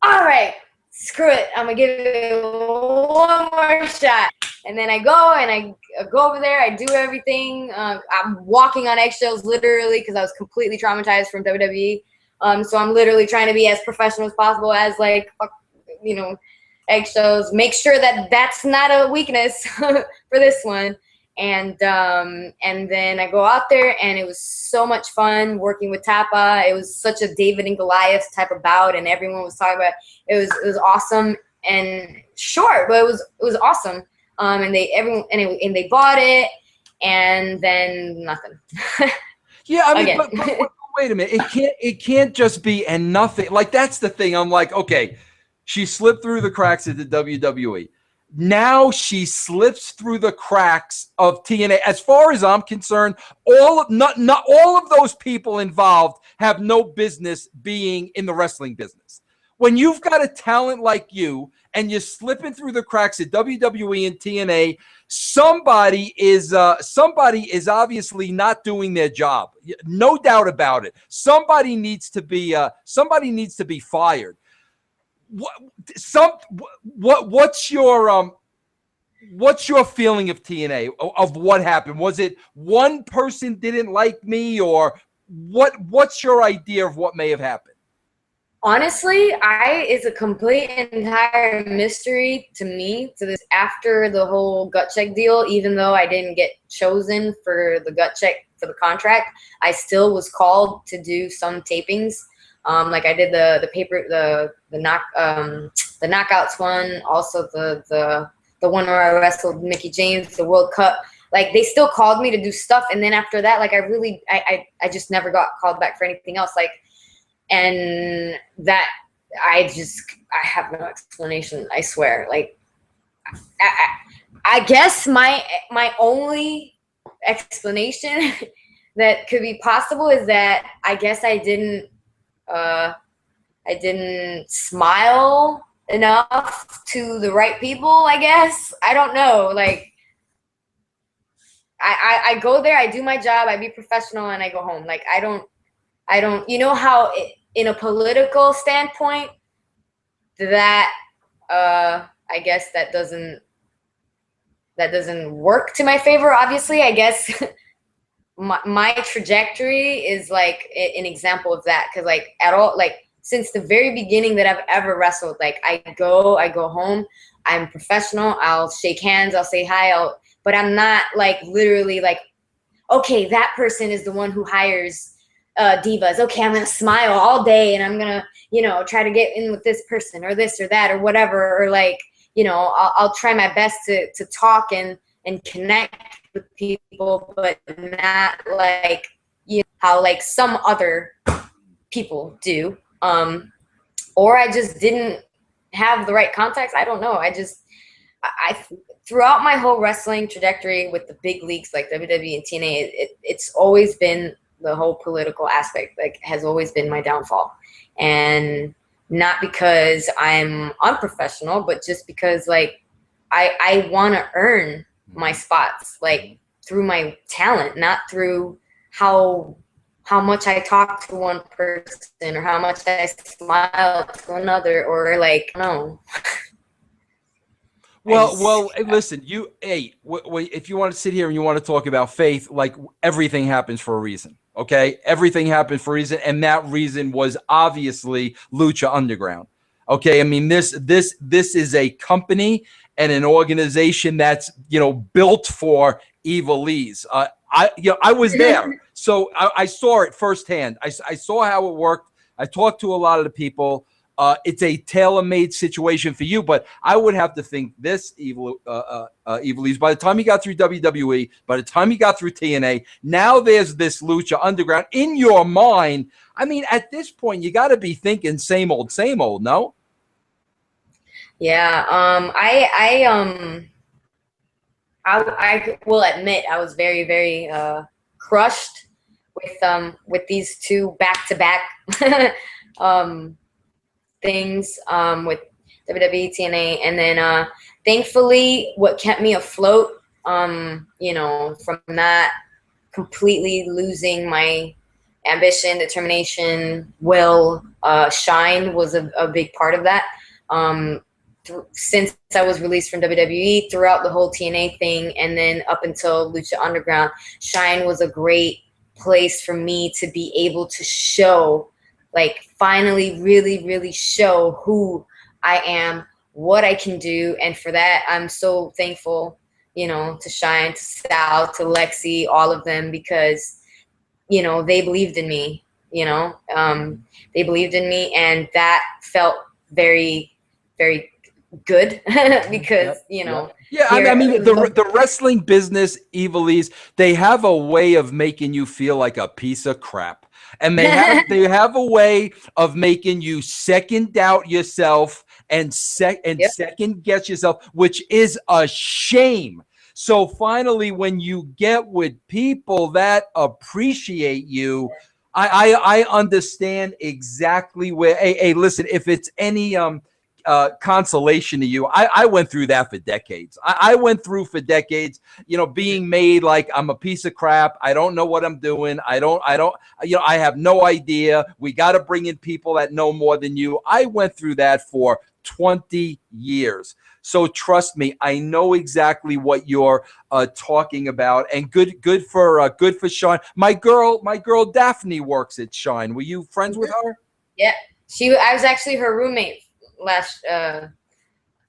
all right, screw it. I'm going to give it one more shot. And then I go and I go over there. I do everything. I'm walking on eggshells literally because I was completely traumatized from WWE. So I'm literally trying to be as professional as possible, as eggshells. Make sure that that's not a weakness for this one. And then I go out there, and it was so much fun working with Tapa. It was such a David and Goliath type of bout, and everyone was talking about it. It was awesome and short, but it was awesome. And they bought it, and then nothing. Yeah, I mean, but wait a minute. It can't just be and nothing. Like, that's the thing. I'm like, okay, she slipped through the cracks at the WWE. Now she slips through the cracks of TNA. As far as I'm concerned, not all of those people involved have no business being in the wrestling business. When you've got a talent like you and you're slipping through the cracks at WWE and TNA, somebody is obviously not doing their job. No doubt about it. Somebody needs to be fired. What's your feeling of TNA, of what happened? Was it one person didn't like me, or what's your idea of what may have happened? Honestly, it's a complete entire mystery to me to this after the whole gut check deal. Even though I didn't get chosen for the gut check for the contract, I still was called to do some tapings. Like I did the knockouts one, also the one where I wrestled Mickey James, the World Cup. Like they still called me to do stuff, and then after that, like I just never got called back for anything else. Like, and that I have no explanation. I swear. Like, I guess my only explanation that could be possible is that I guess I didn't smile enough to the right people, I guess. I don't know. Like, I go there, I do my job, I be professional, and I go home. Like, I don't, you know how in a political standpoint, that, I guess that doesn't work to my favor, obviously. I guess my trajectory is like an example of that. Cause like since the very beginning that I've ever wrestled, like I go home, I'm professional, I'll shake hands, I'll say hi, but I'm not like literally like, okay, that person is the one who hires divas. Okay, I'm gonna smile all day and I'm gonna, try to get in with this person or this or that or whatever, or like, I'll try my best to talk and connect with people, but not like, how like some other people do. Or I just didn't have the right contacts. I don't know. I throughout my whole wrestling trajectory with the big leagues like WWE and TNA, it's always been the whole political aspect, like has always been my downfall. And not because I'm unprofessional, but just because like I want to earn my spots, like through my talent, not through how much I talk to one person or how much I smile to another, or like, no. Well, listen, if you want to sit here and you want to talk about faith, like everything happens for a reason, okay? Everything happened for a reason, and that reason was obviously Lucha Underground, okay? I mean, this is a company and an organization that's, built for Ivelisse. I was there, so I saw it firsthand. I saw how it worked. I talked to a lot of the people. It's a tailor-made situation for you, but I would have to think this Ivelisse, by the time he got through WWE, by the time he got through TNA, now there's this Lucha Underground in your mind. I mean, at this point, you got to be thinking same old, no? Yeah. I will admit I was very, very crushed with these two back-to-back things with WWE, TNA, and then thankfully what kept me afloat, from not completely losing my ambition, determination, will, shine was a big part of that. Since I was released from WWE, throughout the whole TNA thing, and then up until Lucha Underground, Shine was a great place for me to be able to show, like finally really, really show who I am, what I can do. And for that, I'm so thankful, to Shine, to Sal, to Lexi, all of them, because, they believed in me, they believed in me. And that felt very, very good because yeah, I mean the wrestling business, Ivelisse, they have a way of making you feel like a piece of crap, and they have a way of making you second doubt yourself and second guess yourself, which is a shame. So finally, when you get with people that appreciate you, I understand exactly where. Hey, listen, if it's any consolation to you, I went through that for decades. I went through for decades, being made like I'm a piece of crap. I don't know what I'm doing. I don't, I have no idea. We got to bring in people that know more than you. I went through that for 20 years. So trust me, I know exactly what you're talking about. And good for Shine. My girl Daphne works at Shine. Were you friends with her? Yeah, I was actually her roommate I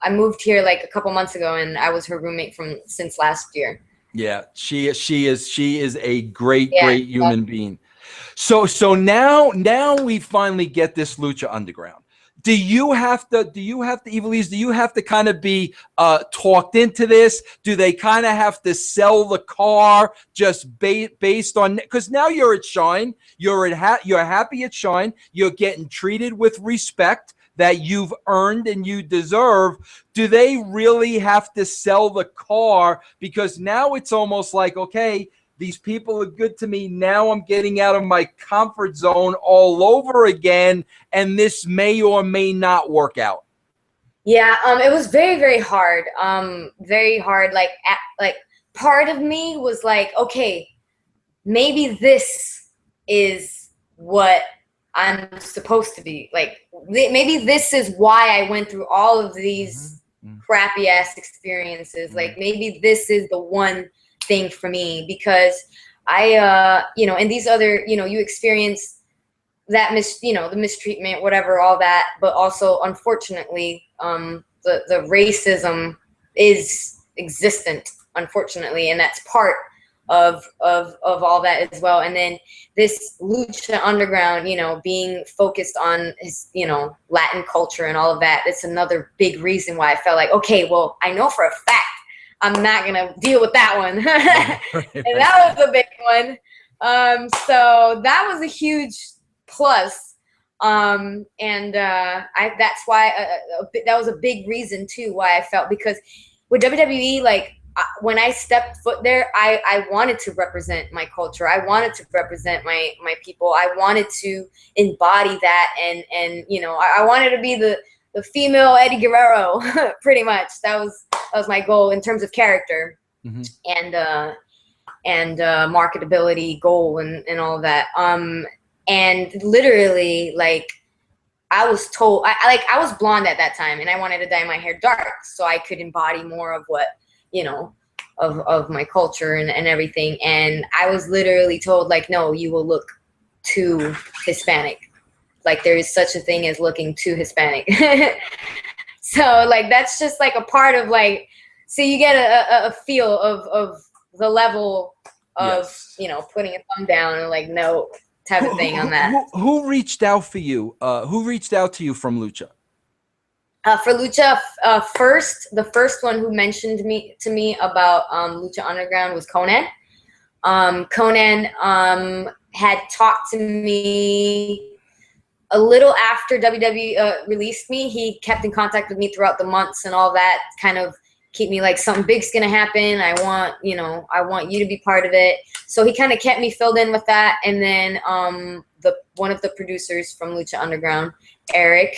moved here like a couple months ago, and I was her roommate since last year. Yeah, she is a great human being. So now we finally get this Lucha Underground. Do you have to, Ivelisse, do you have to kind of be talked into this? Do they kind of have to sell the car just based on, because now you're at Shine, you're happy at Shine, you're getting treated with respect that you've earned and you deserve. Do they really have to sell the car? Because now it's almost like, okay, these people are good to me. Now I'm getting out of my comfort zone all over again, and this may or may not work out. Yeah, it was very, very hard. Very hard. Like part of me was like, okay, maybe this is what I'm supposed to be. Like, maybe this is why I went through all of these crappy ass experiences. Like, maybe this is the one thing for me, because I and these other, you experience that the mistreatment, whatever, all that, but also unfortunately the racism is existent, unfortunately, and that's part of all that as well. And then this Lucha Underground, being focused on his, Latin culture and all of that, it's another big reason why I felt like, okay, well, I know for a fact I'm not gonna deal with that one. And that was a big one. So that was a huge plus. That's why that was a big reason too why I felt, because with WWE, like when I stepped foot there, I wanted to represent my culture. I wanted to represent my people. I wanted to embody that, and I wanted to be the female Eddie Guerrero, pretty much. That was my goal in terms of character and marketability goal and all of that. And literally, like, I was told, I was blonde at that time, and I wanted to dye my hair dark so I could embody more of what, of my culture and everything. And I was literally told, like, no, you will look too Hispanic. Like, there is such a thing as looking too Hispanic. So, like, that's just like a part of, like, so you get a feel of the level of, putting a thumb down and like, no, type of thing on that. Who reached out for you? Who reached out to you from Lucha? For Lucha, the first one who mentioned to me about Lucha Underground was Conan. Conan had talked to me a little after WWE released me. He kept in contact with me throughout the months and all that, kind of keep me like, something big's gonna happen. I want you to be part of it. So he kind of kept me filled in with that. And then one of the producers from Lucha Underground, Eric,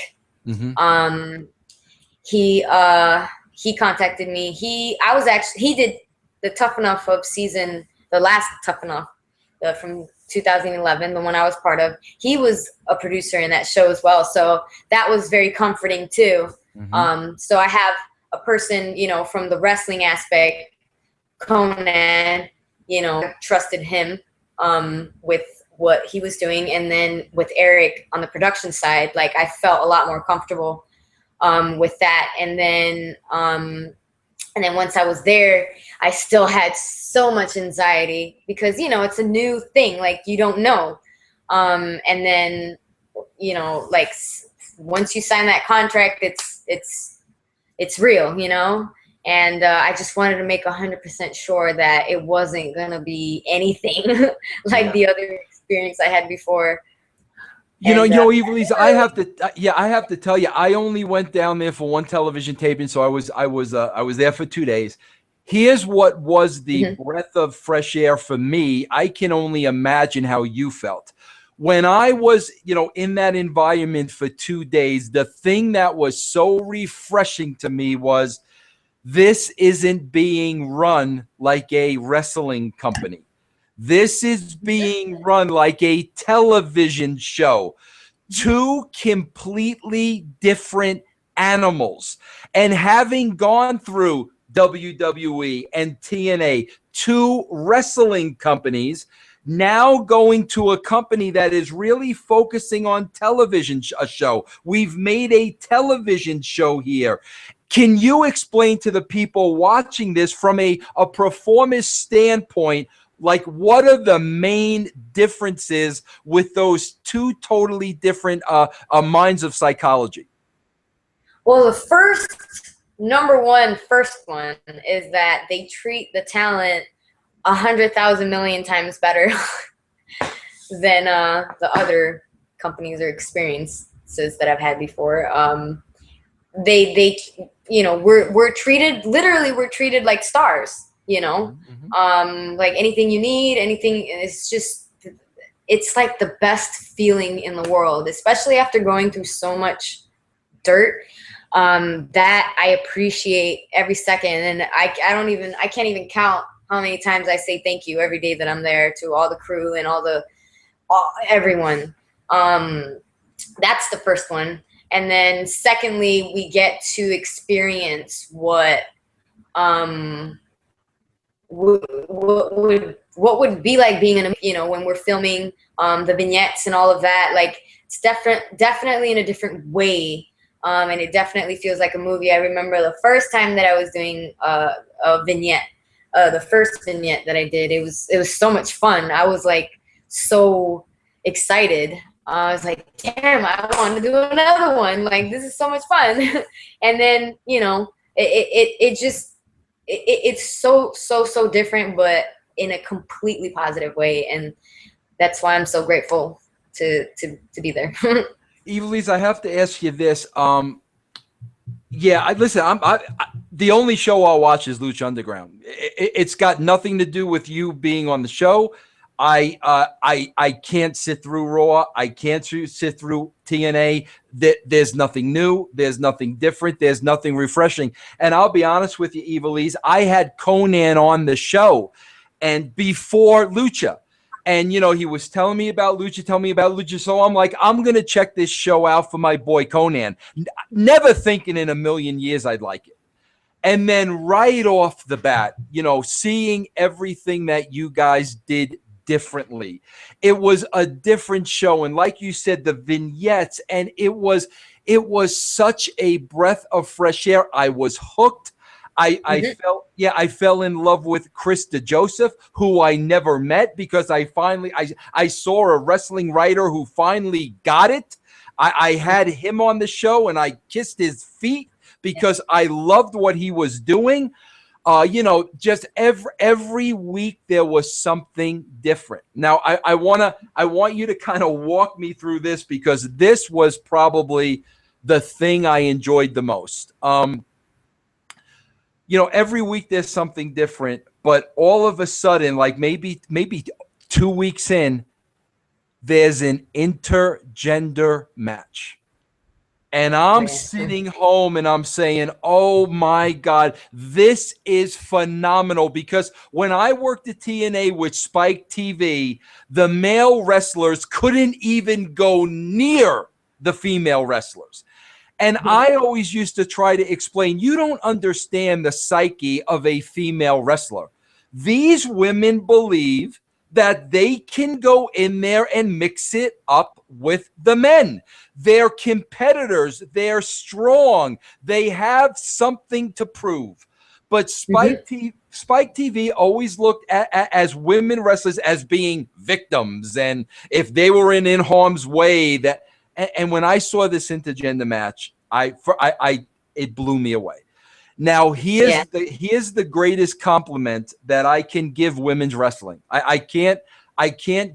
he contacted me. He did the Tough Enough of season, the last Tough Enough from 2011, the one I was part of. He was a producer in that show as well, so that was very comforting too. So I have a person, from the wrestling aspect, Conan, trusted him with what he was doing. And then with Eric on the production side, like, I felt a lot more comfortable with that. And then once I was there, I still had so much anxiety because, it's a new thing, like, you don't know. And then, like, once you sign that contract, it's it's real, you know? And I just wanted to make 100% sure that it wasn't going to be anything like the other experience I had before. You know, Ivelisse, I have to tell you, I only went down there for one television taping, so I was there for 2 days. Here's what was the breath of fresh air for me. I can only imagine how you felt. When I was, in that environment for 2 days, the thing that was so refreshing to me was this isn't being run like a wrestling company. This is being run like a television show. Two completely different animals. And having gone through WWE and TNA, two wrestling companies, now going to a company that is really focusing on television show. We've made a television show here. Can you explain to the people watching this from a performance standpoint, like what are the main differences with those two totally different minds of psychology? Well, the first one is that they treat the talent 100,000 million times better than the other companies or experiences that I've had before. They we're treated like stars, like anything you need, anything. It's like the best feeling in the world, especially after going through so much dirt. That I appreciate every second, and I can't even count how many times I say thank you every day that I'm there to all the crew and everyone. That's the first one. And then secondly, we get to experience what would be like being when we're filming the vignettes and all of that. Like it's definitely in a different way. And it definitely feels like a movie. I remember the first time that I was doing a vignette, the first vignette that I did, it was so much fun. I was like so excited. I was like, damn, I want to do another one. Like, this is so much fun. And then, it's so different, but in a completely positive way. And that's why I'm so grateful to be there. Ivelisse, I have to ask you this. Listen, the only show I'll watch is Lucha Underground. It's got nothing to do with you being on the show. I can't sit through Raw. I can't sit through TNA. There's nothing new. There's nothing different. There's nothing refreshing. And I'll be honest with you, Ivelisse, I had Conan on the show and before Lucha. And, he was telling me about Lucha. So I'm like, I'm going to check this show out for my boy Conan. Never thinking in a million years I'd like it. And then right off the bat, seeing everything that you guys did differently. It was a different show. And like you said, the vignettes, and it was such a breath of fresh air. I was hooked. I fell in love with Chris DeJoseph, who I never met because I saw a wrestling writer who finally got it. I had him on the show and I kissed his feet because I loved what he was doing. Just every week there was something different. Now I want you to kind of walk me through this because this was probably the thing I enjoyed the most. Every week there's something different, but all of a sudden, like maybe 2 weeks in, there's an intergender match. And I'm sitting home and I'm saying, oh my God, this is phenomenal. Because when I worked at TNA with Spike TV, the male wrestlers couldn't even go near the female wrestlers. And I always used to try to explain, you don't understand the psyche of a female wrestler. These women believe that they can go in there and mix it up with the men. They're competitors. They're strong. They have something to prove. But Spike TV always looked at as women wrestlers as being victims. And if they were in harm's way, and when I saw this intergender match, it blew me away. Now, here's the greatest compliment that I can give women's wrestling. I can't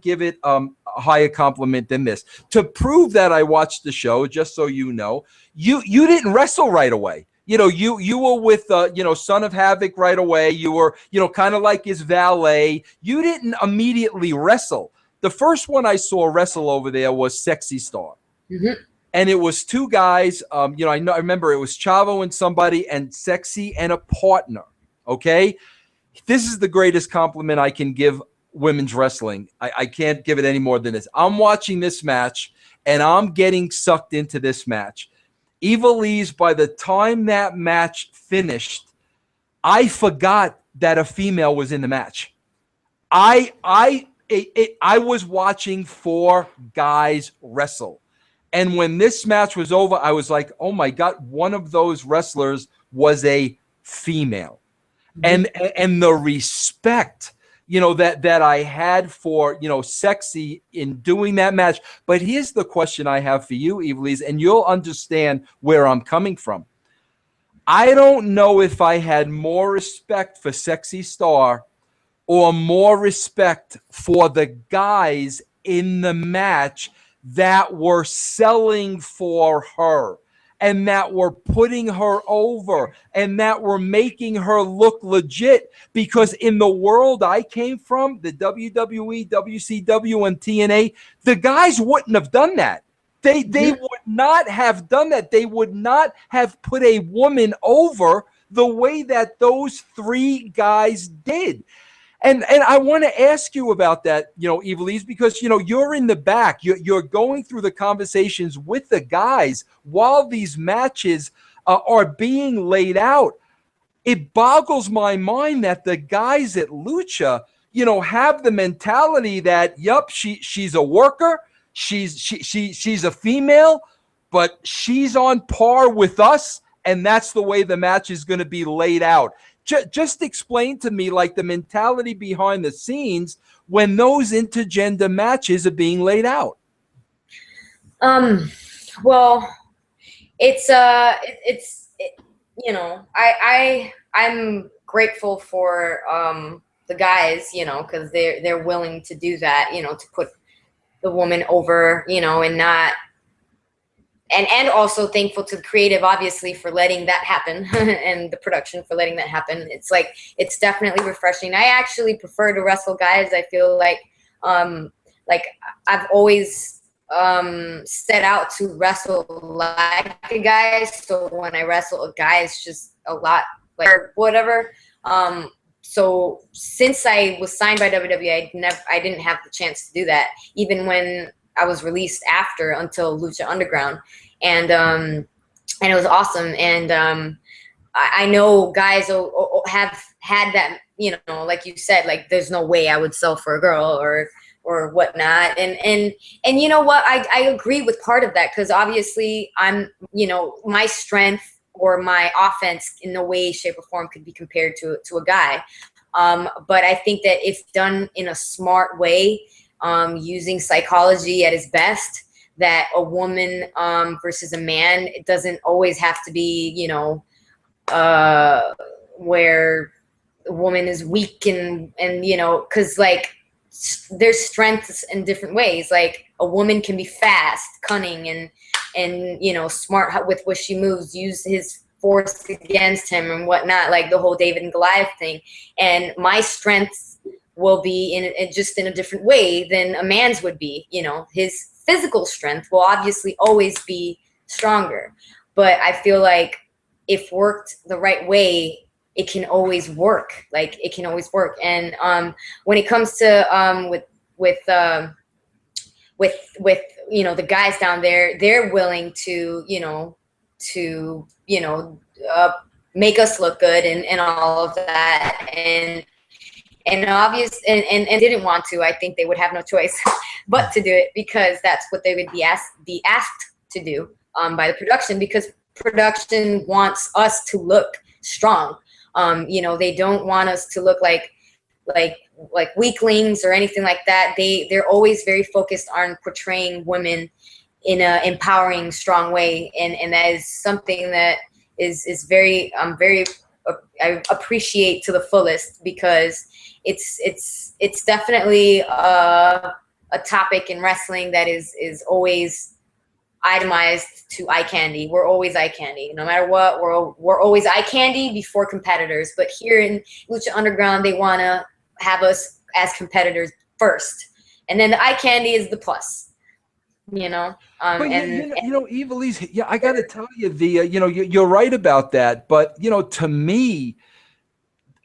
give it a higher compliment than this. To prove that I watched the show, just so you know, you didn't wrestle right away. You know, you were with Son of Havoc right away. You were, kind of like his valet. You didn't immediately wrestle. The first one I saw wrestle over there was Sexy Star. Mm-hmm. And it was two guys. I remember it was Chavo and somebody, and Sexy and a partner. Okay, this is the greatest compliment I can give women's wrestling. I can't give it any more than this. I'm watching this match, and I'm getting sucked into this match. Ivelisse, by the time that match finished, I forgot that a female was in the match. I was watching four guys wrestle. And when this match was over, I was like, oh my God, one of those wrestlers was a female. And the respect, that I had for, Sexy in doing that match. But here's the question I have for you, Ivelisse, and you'll understand where I'm coming from. I don't know if I had more respect for Sexy Star or more respect for the guys in the match that were selling for her and that were putting her over and that were making her look legit, because in the world I came from, the WWE, WCW, and TNA, the guys wouldn't have done that. They would not have done that. They would not have put a woman over the way that those three guys did. And I want to ask you about that, Ivelisse, because, you're in the back. You're going through the conversations with the guys while these matches are being laid out. It boggles my mind that the guys at Lucha, have the mentality that, yep, she's a worker, she's a female, but she's on par with us, and that's the way the match is going to be laid out. Just explain to me, like, the mentality behind the scenes when those intergender matches are being laid out. Well, I'm grateful for the guys, because they're willing to do that, to put the woman over, and not. And also thankful to the creative, obviously, for letting that happen and the production for letting that happen. It's definitely refreshing. I actually prefer to wrestle guys. I feel like I've always set out to wrestle like a guy. So when I wrestle a guy, it's just a lot like whatever. So since I was signed by WWE, I didn't have the chance to do that, even when I was released after until Lucha Underground, and it was awesome. And I know guys have had that, like you said, like there's no way I would sell for a girl or whatnot. And you know what, I agree with part of that, because obviously I'm, my strength or my offense in no way, shape, or form could be compared to a guy. But I think that if done in a smart way, using psychology at its best, that a woman versus a man, it doesn't always have to be, where the woman is weak and because like there's strengths in different ways. Like a woman can be fast, cunning, and smart with what she moves, use his force against him and whatnot, like the whole David and Goliath thing. And my strengths will be in just in a different way than a man's would be. His physical strength will obviously always be stronger, but I feel like if worked the right way, it can always work. Like it can always work. And when it comes to with the guys down there, they're willing to make us look good and all of that, and didn't want to. I think they would have no choice but to do it, because that's what they would be asked to do by the production, because production wants us to look strong. They don't want us to look like weaklings or anything like that. They're always very focused on portraying women in a empowering, strong way, and that is something that is very I appreciate to the fullest, because it's definitely a topic in wrestling that is always itemized to eye candy. We're always eye candy, no matter what. We're always eye candy before competitors. But here in Lucha Underground, they want to have us as competitors first, and then the eye candy is the plus. You know, but Ivelisse, yeah, I got to tell you, you're right about that. But to me,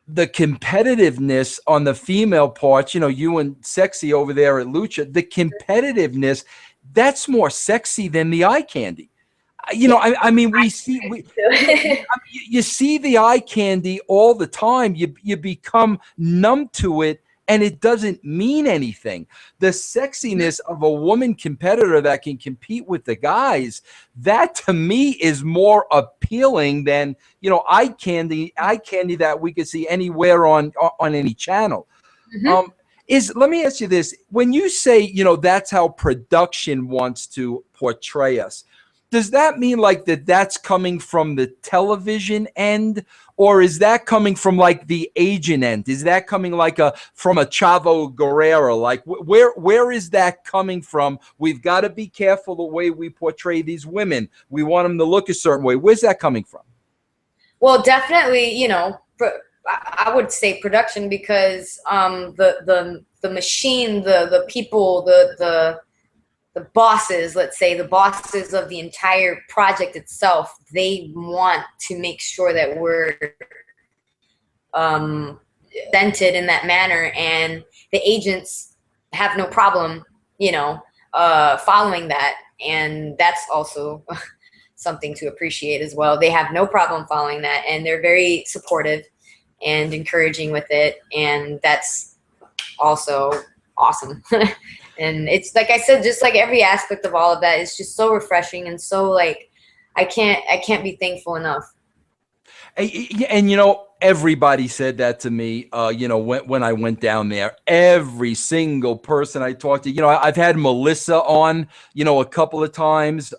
the competitiveness on the female parts, you and Sexy over there at Lucha, the competitiveness, that's more sexy than the eye candy. I mean, you see the eye candy all the time. You become numb to it, and it doesn't mean anything. The sexiness of a woman competitor that can compete with the guys, that to me is more appealing than eye candy that we could see anywhere on any channel. Let me ask you this: when you say that's how production wants to portray us, does that mean like that's coming from the television end, or is that coming from like the agent end? Is that coming like from a Chavo Guerrero? Like where is that coming from? We've got to be careful the way we portray these women. We want them to look a certain way. Where's that coming from? Well, definitely, I would say production, because the machine, the people, the bosses, let's say the bosses of the entire project itself, they want to make sure that we're presented in that manner, and the agents have no problem, following that, and that's also something to appreciate as well. They have no problem following that, and they're very supportive and encouraging with it, and that's also awesome. And it's like I said, just like every aspect of all of that is just so refreshing, and so like I can't be thankful enough. And everybody said that to me, when I went down there. Every single person I talked to, I've had Melissa on, a couple of times,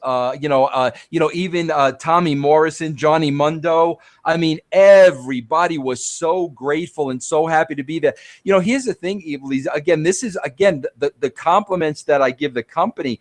even Tommy Morrison, Johnny Mundo. I mean, everybody was so grateful and so happy to be there. Here's the thing, Ivelisse, again, this is, the compliments that I give the company.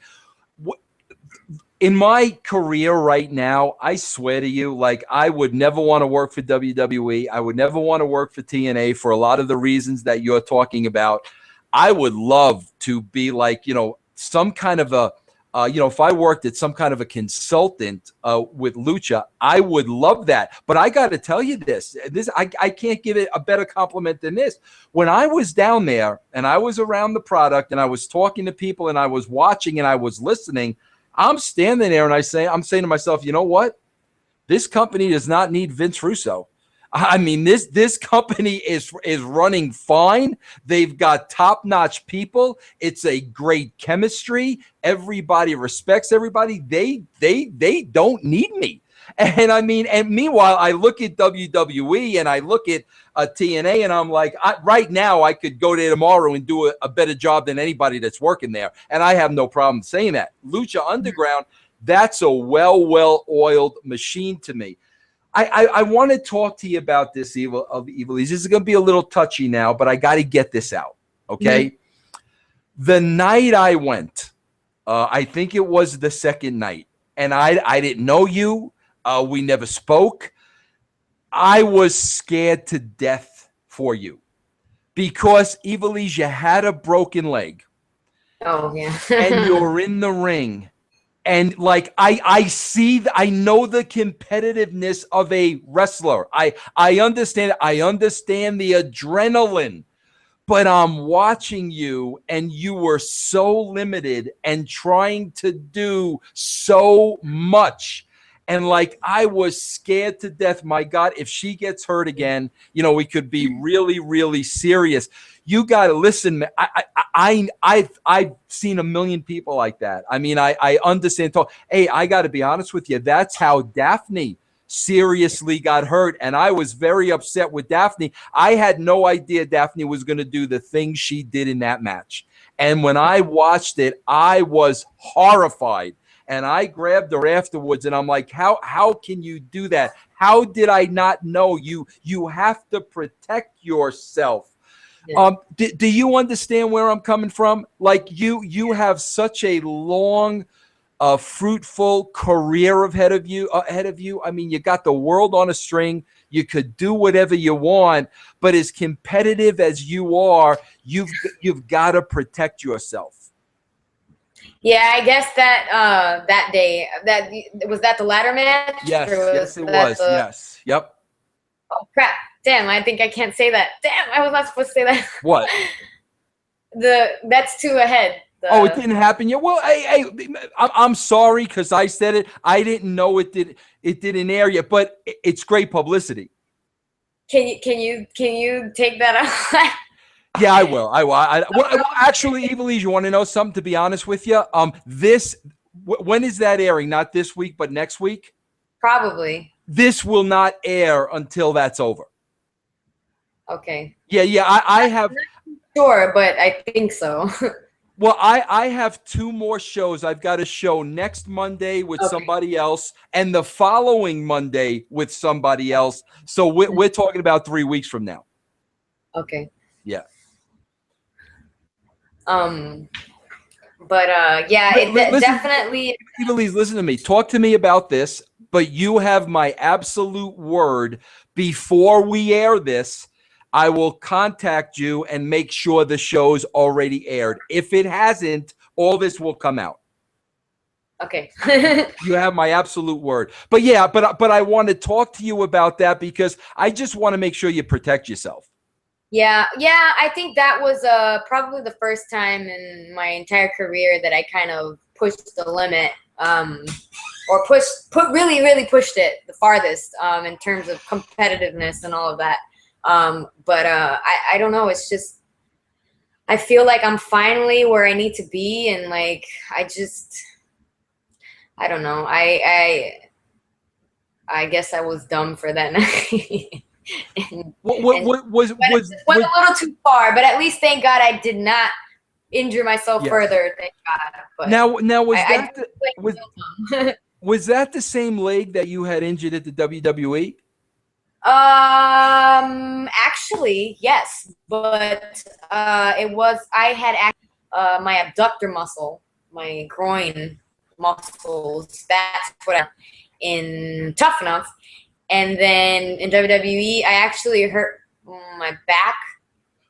In my career right now, I swear to you, like, I would never want to work for WWE. I would never want to work for TNA for a lot of the reasons that you're talking about. I would love to be like, some kind of a, if I worked at some kind of a consultant with Lucha, I would love that. But I got to tell you this, I can't give it a better compliment than this. When I was down there and I was around the product and I was talking to people and I was watching and I was listening, I'm standing there and I'm saying to myself, you know what? This company does not need Vince Russo. I mean, this company is running fine. They've got top-notch people. It's a great chemistry. Everybody respects everybody. They don't need me. And I mean, and meanwhile, I look at WWE and I look at TNA and I'm like, right now I could go there tomorrow and do a better job than anybody that's working there. And I have no problem saying that. Lucha Underground, that's a well-oiled machine to me. I want to talk to you about this, Ivelisse. This is going to be a little touchy now, but I got to get this out, okay? Mm-hmm. The night I went, I think it was the second night, and I didn't know you. We never spoke. I was scared to death for you because, Ivelisse, you had a broken leg. Oh, yeah. And you're in the ring. And like I know the competitiveness of a wrestler. I understand. I understand the adrenaline, but I'm watching you, and you were so limited and trying to do so much. And like I was scared to death. My God, if she gets hurt again, we could be really, really serious. You got to listen. I've seen a million people like that. I mean, I understand. Hey, I got to be honest with you. That's how Daphne seriously got hurt. And I was very upset with Daphne. I had no idea Daphne was going to do the things she did in that match. And when I watched it, I was horrified. and I grabbed her afterwards, and I'm like, how can you do that? How did I not know? You have to protect yourself. Yeah. Do you understand where I'm coming from? Like you have such a long, fruitful career ahead of you. I mean, you got the world on a string. You could do whatever you want, but as competitive as you are, you've got to protect yourself. Yeah, I guess that that day, that was that the ladder match? Yes, yes, it that was. Yes, yep. Oh crap! Damn, I think I can't say that. Damn, I was not supposed to say that. What? That's two ahead. Oh, it didn't happen yet. Well, I'm sorry because I said it. I didn't know it did. It didn't air yet, but it's great publicity. Can you take that out? Yeah, I will. Well, actually, Ivelisse, you want to know something? To be honest with you, when is that airing? Not this week, but next week. Probably. This will not air until that's over. Okay. Yeah. I have. I'm not sure, but I think so. Well, I have 2 more shows. I've got a show next Monday with somebody else, and the following Monday with somebody else. So we're talking about 3 weeks from now. Okay. Yeah. But yeah, definitely. Ivelisse, listen to me. Talk to me about this, but you have my absolute word. Before we air this, I will contact you and make sure the show's already aired. If it hasn't, all this will come out. Okay. You have my absolute word. But yeah, but I want to talk to you about that because I just want to make sure you protect yourself. Yeah, I think that was probably the first time in my entire career that I kind of pushed the limit, or really pushed it the farthest in terms of competitiveness and all of that. But I don't know. It's just I feel like I'm finally where I need to be, and like I don't know. I guess I was dumb for that night. What was went a little too far, but at least thank God I did not injure myself further. Thank God. But now was that the same leg that you had injured at the WWE? Actually, yes, but I had my abductor muscle, my groin muscles. That's what in Tough Enough. And then in WWE, I actually hurt my back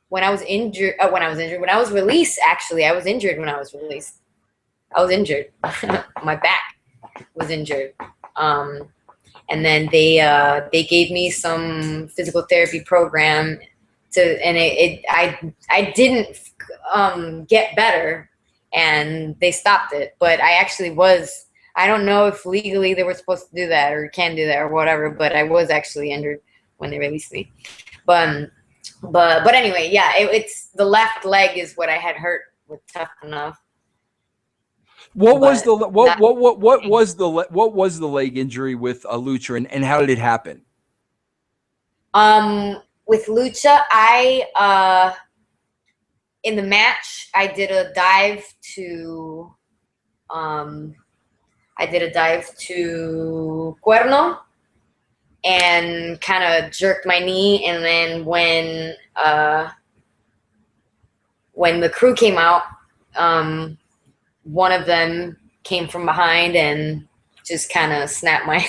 when I was injured. When I was released, actually, I was injured when I was released. I was injured. My back was injured. And then they gave me some physical therapy program and I didn't get better, and they stopped it. But I actually was. I don't know if legally they were supposed to do that or can do that or whatever, but I was actually injured when they released me. But anyway, yeah, it's the left leg is what I had hurt with Tough Enough. What was the leg injury with Lucha, and how did it happen? With Lucha, in the match I did a dive to Cuerno and kind of jerked my knee, and then when the crew came out, one of them came from behind and just kind of snapped my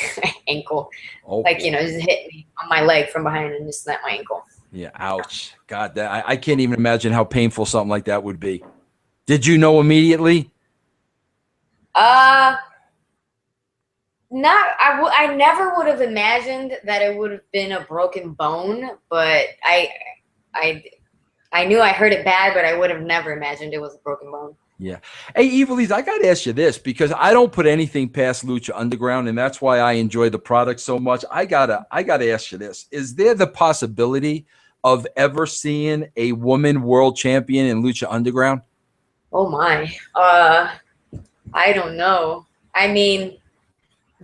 ankle. Like, just hit me on my leg from behind and just snapped my ankle. Yeah, ouch. God, I can't even imagine how painful something like that would be. Did you know immediately? I never would have imagined that it would have been a broken bone, but I knew I heard it bad, but I would have never imagined it was a broken bone. Yeah. Hey, Ivelisse, I got to ask you this because I don't put anything past Lucha Underground, and that's why I enjoy the product so much. I gotta ask you this. Is there the possibility of ever seeing a woman world champion in Lucha Underground? Oh my. I don't know. I mean,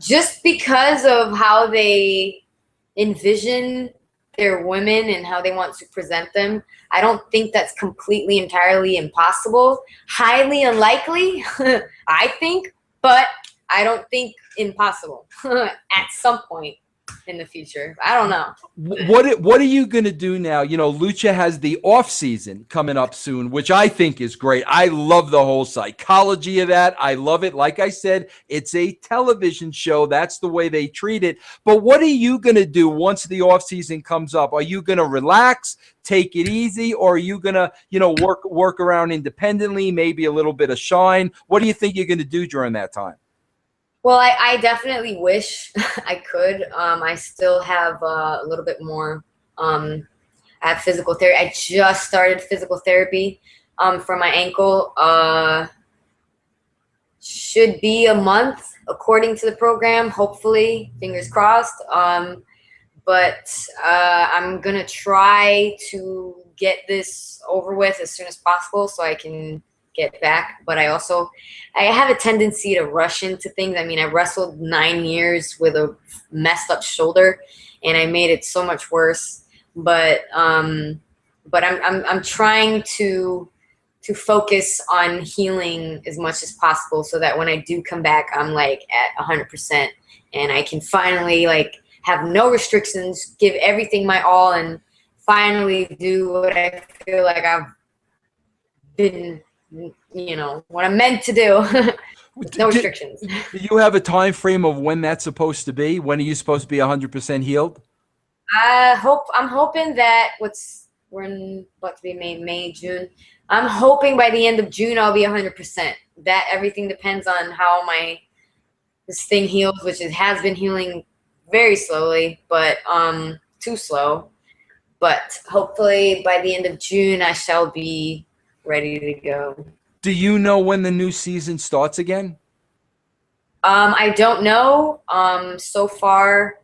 just because of how they envision their women and how they want to present them, I don't think that's completely entirely impossible. Highly unlikely, I think, but I don't think impossible at some point in the future. I don't know. What are you going to do now? You know, Lucha has the off season coming up soon, which I think is great. I love the whole psychology of that. I love it. Like I said, it's a television show. That's the way they treat it. But what are you going to do once the off season comes up? Are you going to relax, take it easy, or are you going to, you know, work around independently, maybe a little bit of shine? What do you think you're going to do during that time? Well, I definitely wish I could. I still have a little bit more. I have physical therapy. I just started physical therapy for my ankle. Should be a month according to the program. Hopefully, fingers crossed. But I'm gonna try to get this over with as soon as possible so I can get back. But I have a tendency to rush into things. I mean, I wrestled 9 years with a messed up shoulder, and I made it so much worse. But I'm trying to focus on healing as much as possible so that when I do come back, I'm like at 100%, and I can finally like have no restrictions, give everything my all, and finally do what I feel like I've been, you know, what I'm meant to do. No restrictions. Do you have a time frame of when that's supposed to be? When are you supposed to be 100% healed? I'm hoping that we're about to be May, June. I'm hoping by the end of June I'll be 100%. That everything depends on how this thing heals, which it has been healing very slowly, but too slow. But hopefully by the end of June I shall be ready to go. Do you know when the new season starts again? I don't know. So far,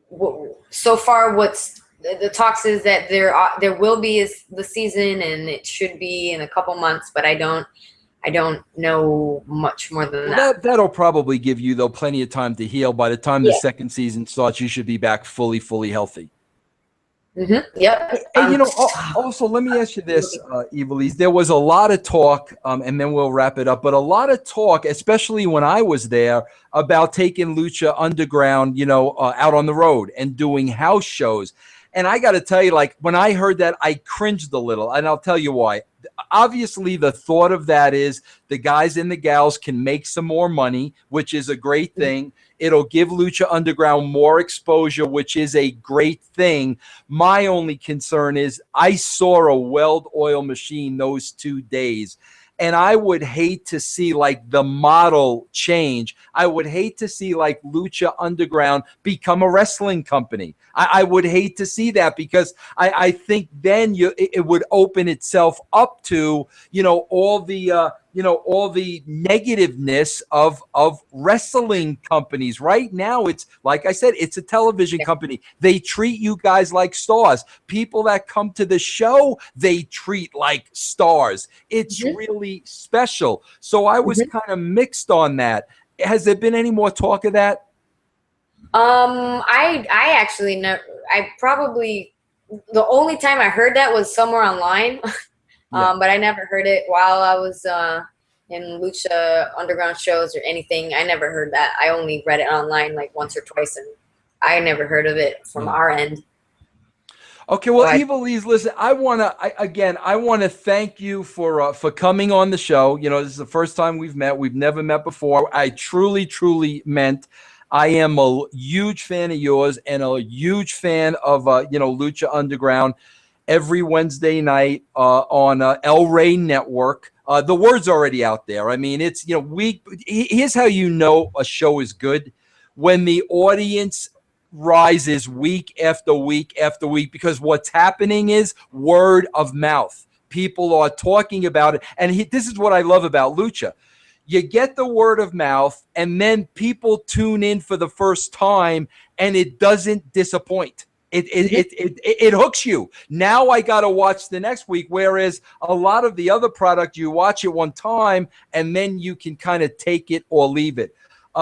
what's the talks is that there will be the season, and it should be in a couple months, but I don't know much more than that. That'll probably give you, though, plenty of time to heal. By the time the second season starts, you should be back fully healthy. Mm-hmm. Yep. And you know, also let me ask you this, Ivelisse. There was a lot of talk, and then we'll wrap it up. But a lot of talk, especially when I was there, about taking Lucha Underground, you know, out on the road and doing house shows. And I got to tell you, like, when I heard that, I cringed a little, and I'll tell you why. Obviously, the thought of that is the guys and the gals can make some more money, which is a great thing. It'll give Lucha Underground more exposure, which is a great thing. My only concern is I saw a weld oil machine those 2 days, and I would hate to see like the model change. I would hate to see like Lucha Underground become a wrestling company. I would hate to see that, because I think then it would open itself up to, you know, all the negativeness of wrestling companies. Right now, it's like I said, it's a television company. They treat you guys like stars. People that come to the show, they treat like stars. It's really special. So I was kind of mixed on that. Has there been any more talk of that? I actually never. I probably, the only time I heard that was somewhere online, but I never heard it while I was in Lucha Underground shows or anything. I never heard that. I only read it online like once or twice, and I never heard of it from our end. Okay, well, Ivelisse, listen, I want to thank you for coming on the show. You know, this is the first time we've met. We've never met before. I truly meant I am a huge fan of yours and a huge fan of, Lucha Underground every Wednesday night on El Rey Network. The word's already out there. I mean, it's, here's how you know a show is good: when the audience rises week after week after week, because what's happening is word of mouth. People are talking about it. And this is what I love about Lucha. You get the word of mouth, and then people tune in for the first time, and it doesn't disappoint. It hooks you. Now I got to watch the next week, whereas a lot of the other product, you watch it one time, and then you can kind of take it or leave it.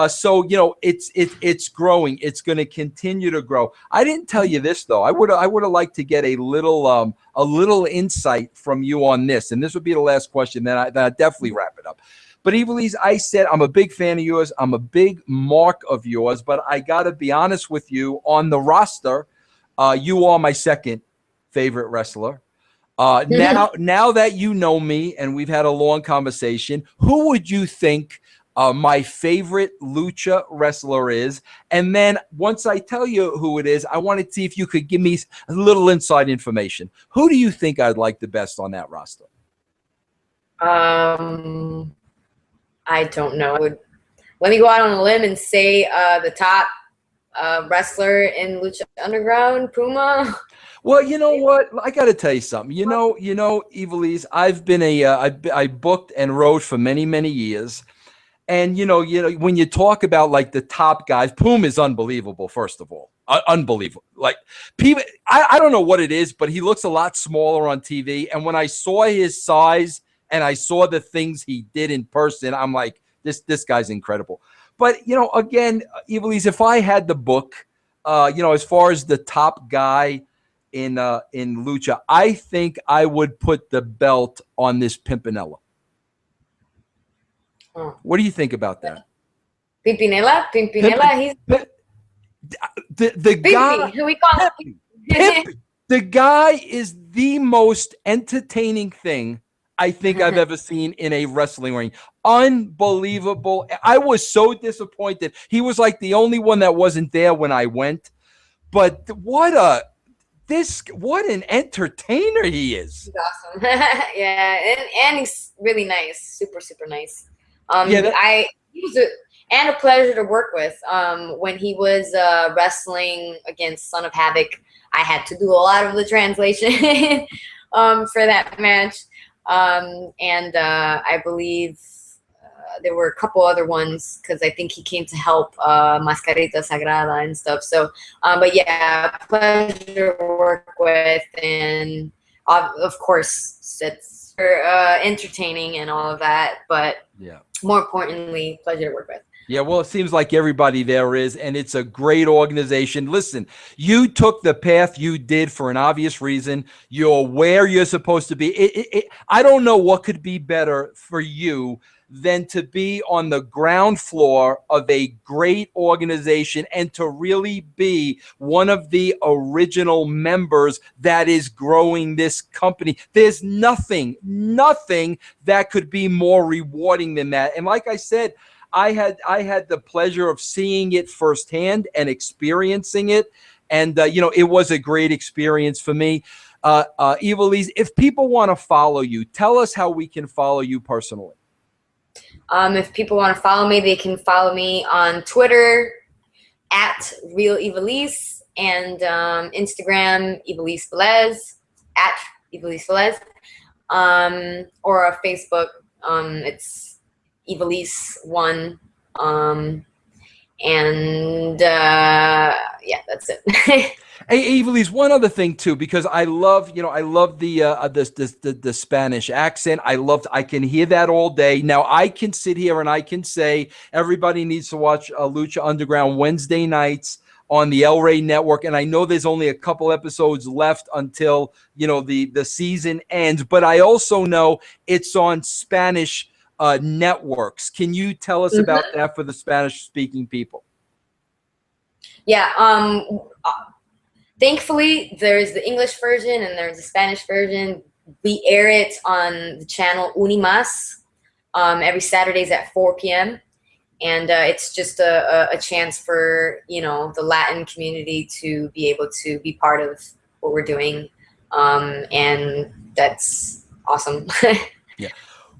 So it's growing. It's going to continue to grow. I didn't tell you this though. I would have liked to get a little insight from you on this, and this would be the last question. Then I definitely wrap it up. But Ivelisse, I said I'm a big fan of yours. I'm a big mark of yours. But I got to be honest with you. On the roster, you are my second favorite wrestler. Now that you know me and we've had a long conversation, who would you think my favorite Lucha wrestler is? And then once I tell you who it is, I want to see if you could give me a little inside information. Who do you think I'd like the best on that roster? I don't know. Let me go out on a limb and say the top wrestler in Lucha Underground, Puma. Well, you know what? I got to tell you something. You know, Ivelisse, I've been I booked and wrote for many, many years. And, you know, when you talk about like the top guys, Puma is unbelievable, first of all. Unbelievable. Like, people, I don't know what it is, but he looks a lot smaller on TV. And when I saw his size and I saw the things he did in person, I'm like, this guy's incredible. But, you know, again, Ivelisse, if I had the book, as far as the top guy in Lucha, I think I would put the belt on this Pimpinella. What do you think about that? Pimpinella, he's the guy. Who we call him? The guy is the most entertaining thing I think I've ever seen in a wrestling ring. Unbelievable. I was so disappointed. He was like the only one that wasn't there when I went. But what an entertainer he is. He's awesome. Yeah, and he's really nice. Super, super nice. He was a pleasure to work with. When he was wrestling against Son of Havoc, I had to do a lot of the translation for that match. I believe there were a couple other ones because I think he came to help Mascarita Sagrada and stuff. So, but yeah, pleasure to work with, and of course, it's entertaining and all of that. But yeah, more importantly, pleasure to work with. Yeah, well, it seems like everybody there is, and it's a great organization. Listen, you took the path you did for an obvious reason. You're where you're supposed to be. I don't know what could be better for you than to be on the ground floor of a great organization and to really be one of the original members that is growing this company. There's nothing that could be more rewarding than that. And like I said, I had the pleasure of seeing it firsthand and experiencing it. And, it was a great experience for me. Ivelisse, if people want to follow you, tell us how we can follow you personally. If people want to follow me, they can follow me on Twitter at Real Ivelisse and Instagram Ivelisse Velez at Ivelisse Velez, or Facebook. It's Ivelisse1, yeah, that's it. Hey, Ivelisse, one other thing too, because I love the Spanish accent. I can hear that all day. Now I can sit here and I can say everybody needs to watch Lucha Underground Wednesday nights on the El Rey Network, and I know there's only a couple episodes left until the season ends, but I also know it's on Spanish networks. Can you tell us about that for the Spanish-speaking people? Yeah, thankfully there's the English version and there's the Spanish version. We air it on the channel Unimas every Saturdays at 4 p.m. And it's just a chance for the Latin community to be able to be part of what we're doing, and that's awesome. Yeah.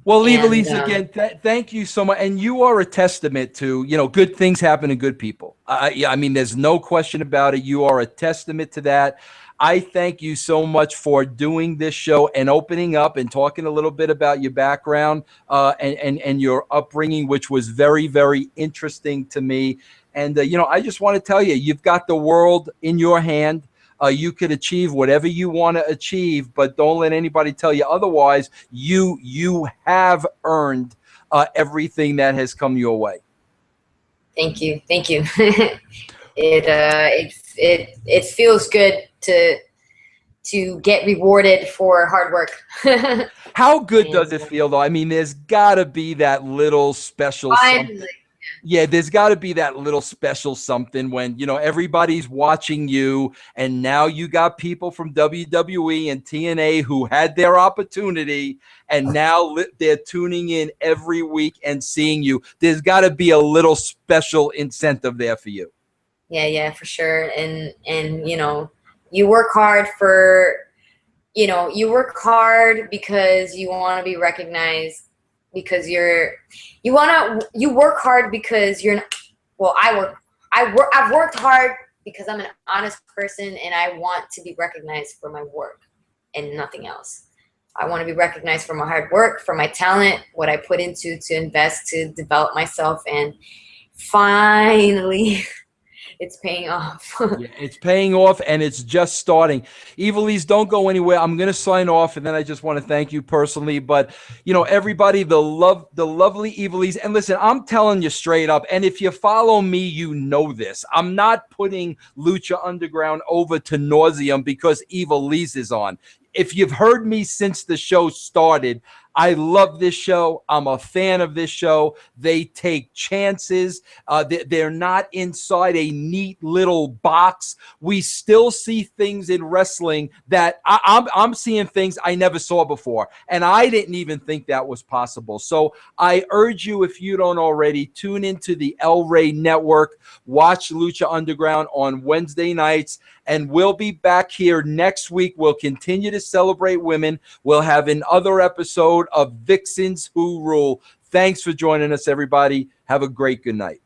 Well, Ivelisse, again, thank you so much. And you are a testament to, good things happen to good people. I mean, there's no question about it. You are a testament to that. I thank you so much for doing this show and opening up and talking a little bit about your background and your upbringing, which was very, very interesting to me. And, I just want to tell you, you've got the world in your hand. You could achieve whatever you want to achieve, but don't let anybody tell you otherwise. You have earned everything that has come your way. Thank you. It feels good to get rewarded for hard work. How good does it feel, though? I mean, there's got to be that little special something. Yeah, there's got to be that little special something when, everybody's watching you, and now you got people from WWE and TNA who had their opportunity, and now they're tuning in every week and seeing you. There's got to be a little special incentive there for you. Yeah, for sure. And you work hard because you want to be recognized, because you work hard because I've worked hard because I'm an honest person, and I want to be recognized for my work and nothing else. I want to be recognized for my hard work, for my talent, what I put into to invest to develop myself, and finally it's paying off. Yeah, it's paying off, and it's just starting. Ivelisse, don't go anywhere. I'm going to sign off, and then I just want to thank you personally. But, everybody, the lovely Ivelisse. And listen, I'm telling you straight up, and if you follow me, you know this. I'm not putting Lucha Underground over to nauseam because Ivelisse is on. If you've heard me since the show started, I love this show. I'm a fan of this show. They take chances. They're not inside a neat little box. We still see things in wrestling that I'm seeing things I never saw before, and I didn't even think that was possible. So I urge you, if you don't already, tune into the El Rey Network. Watch Lucha Underground on Wednesday nights, and we'll be back here next week. We'll continue to celebrate women. We'll have another episode of Vixens Who Rule. Thanks for joining us, everybody. Have a great good night.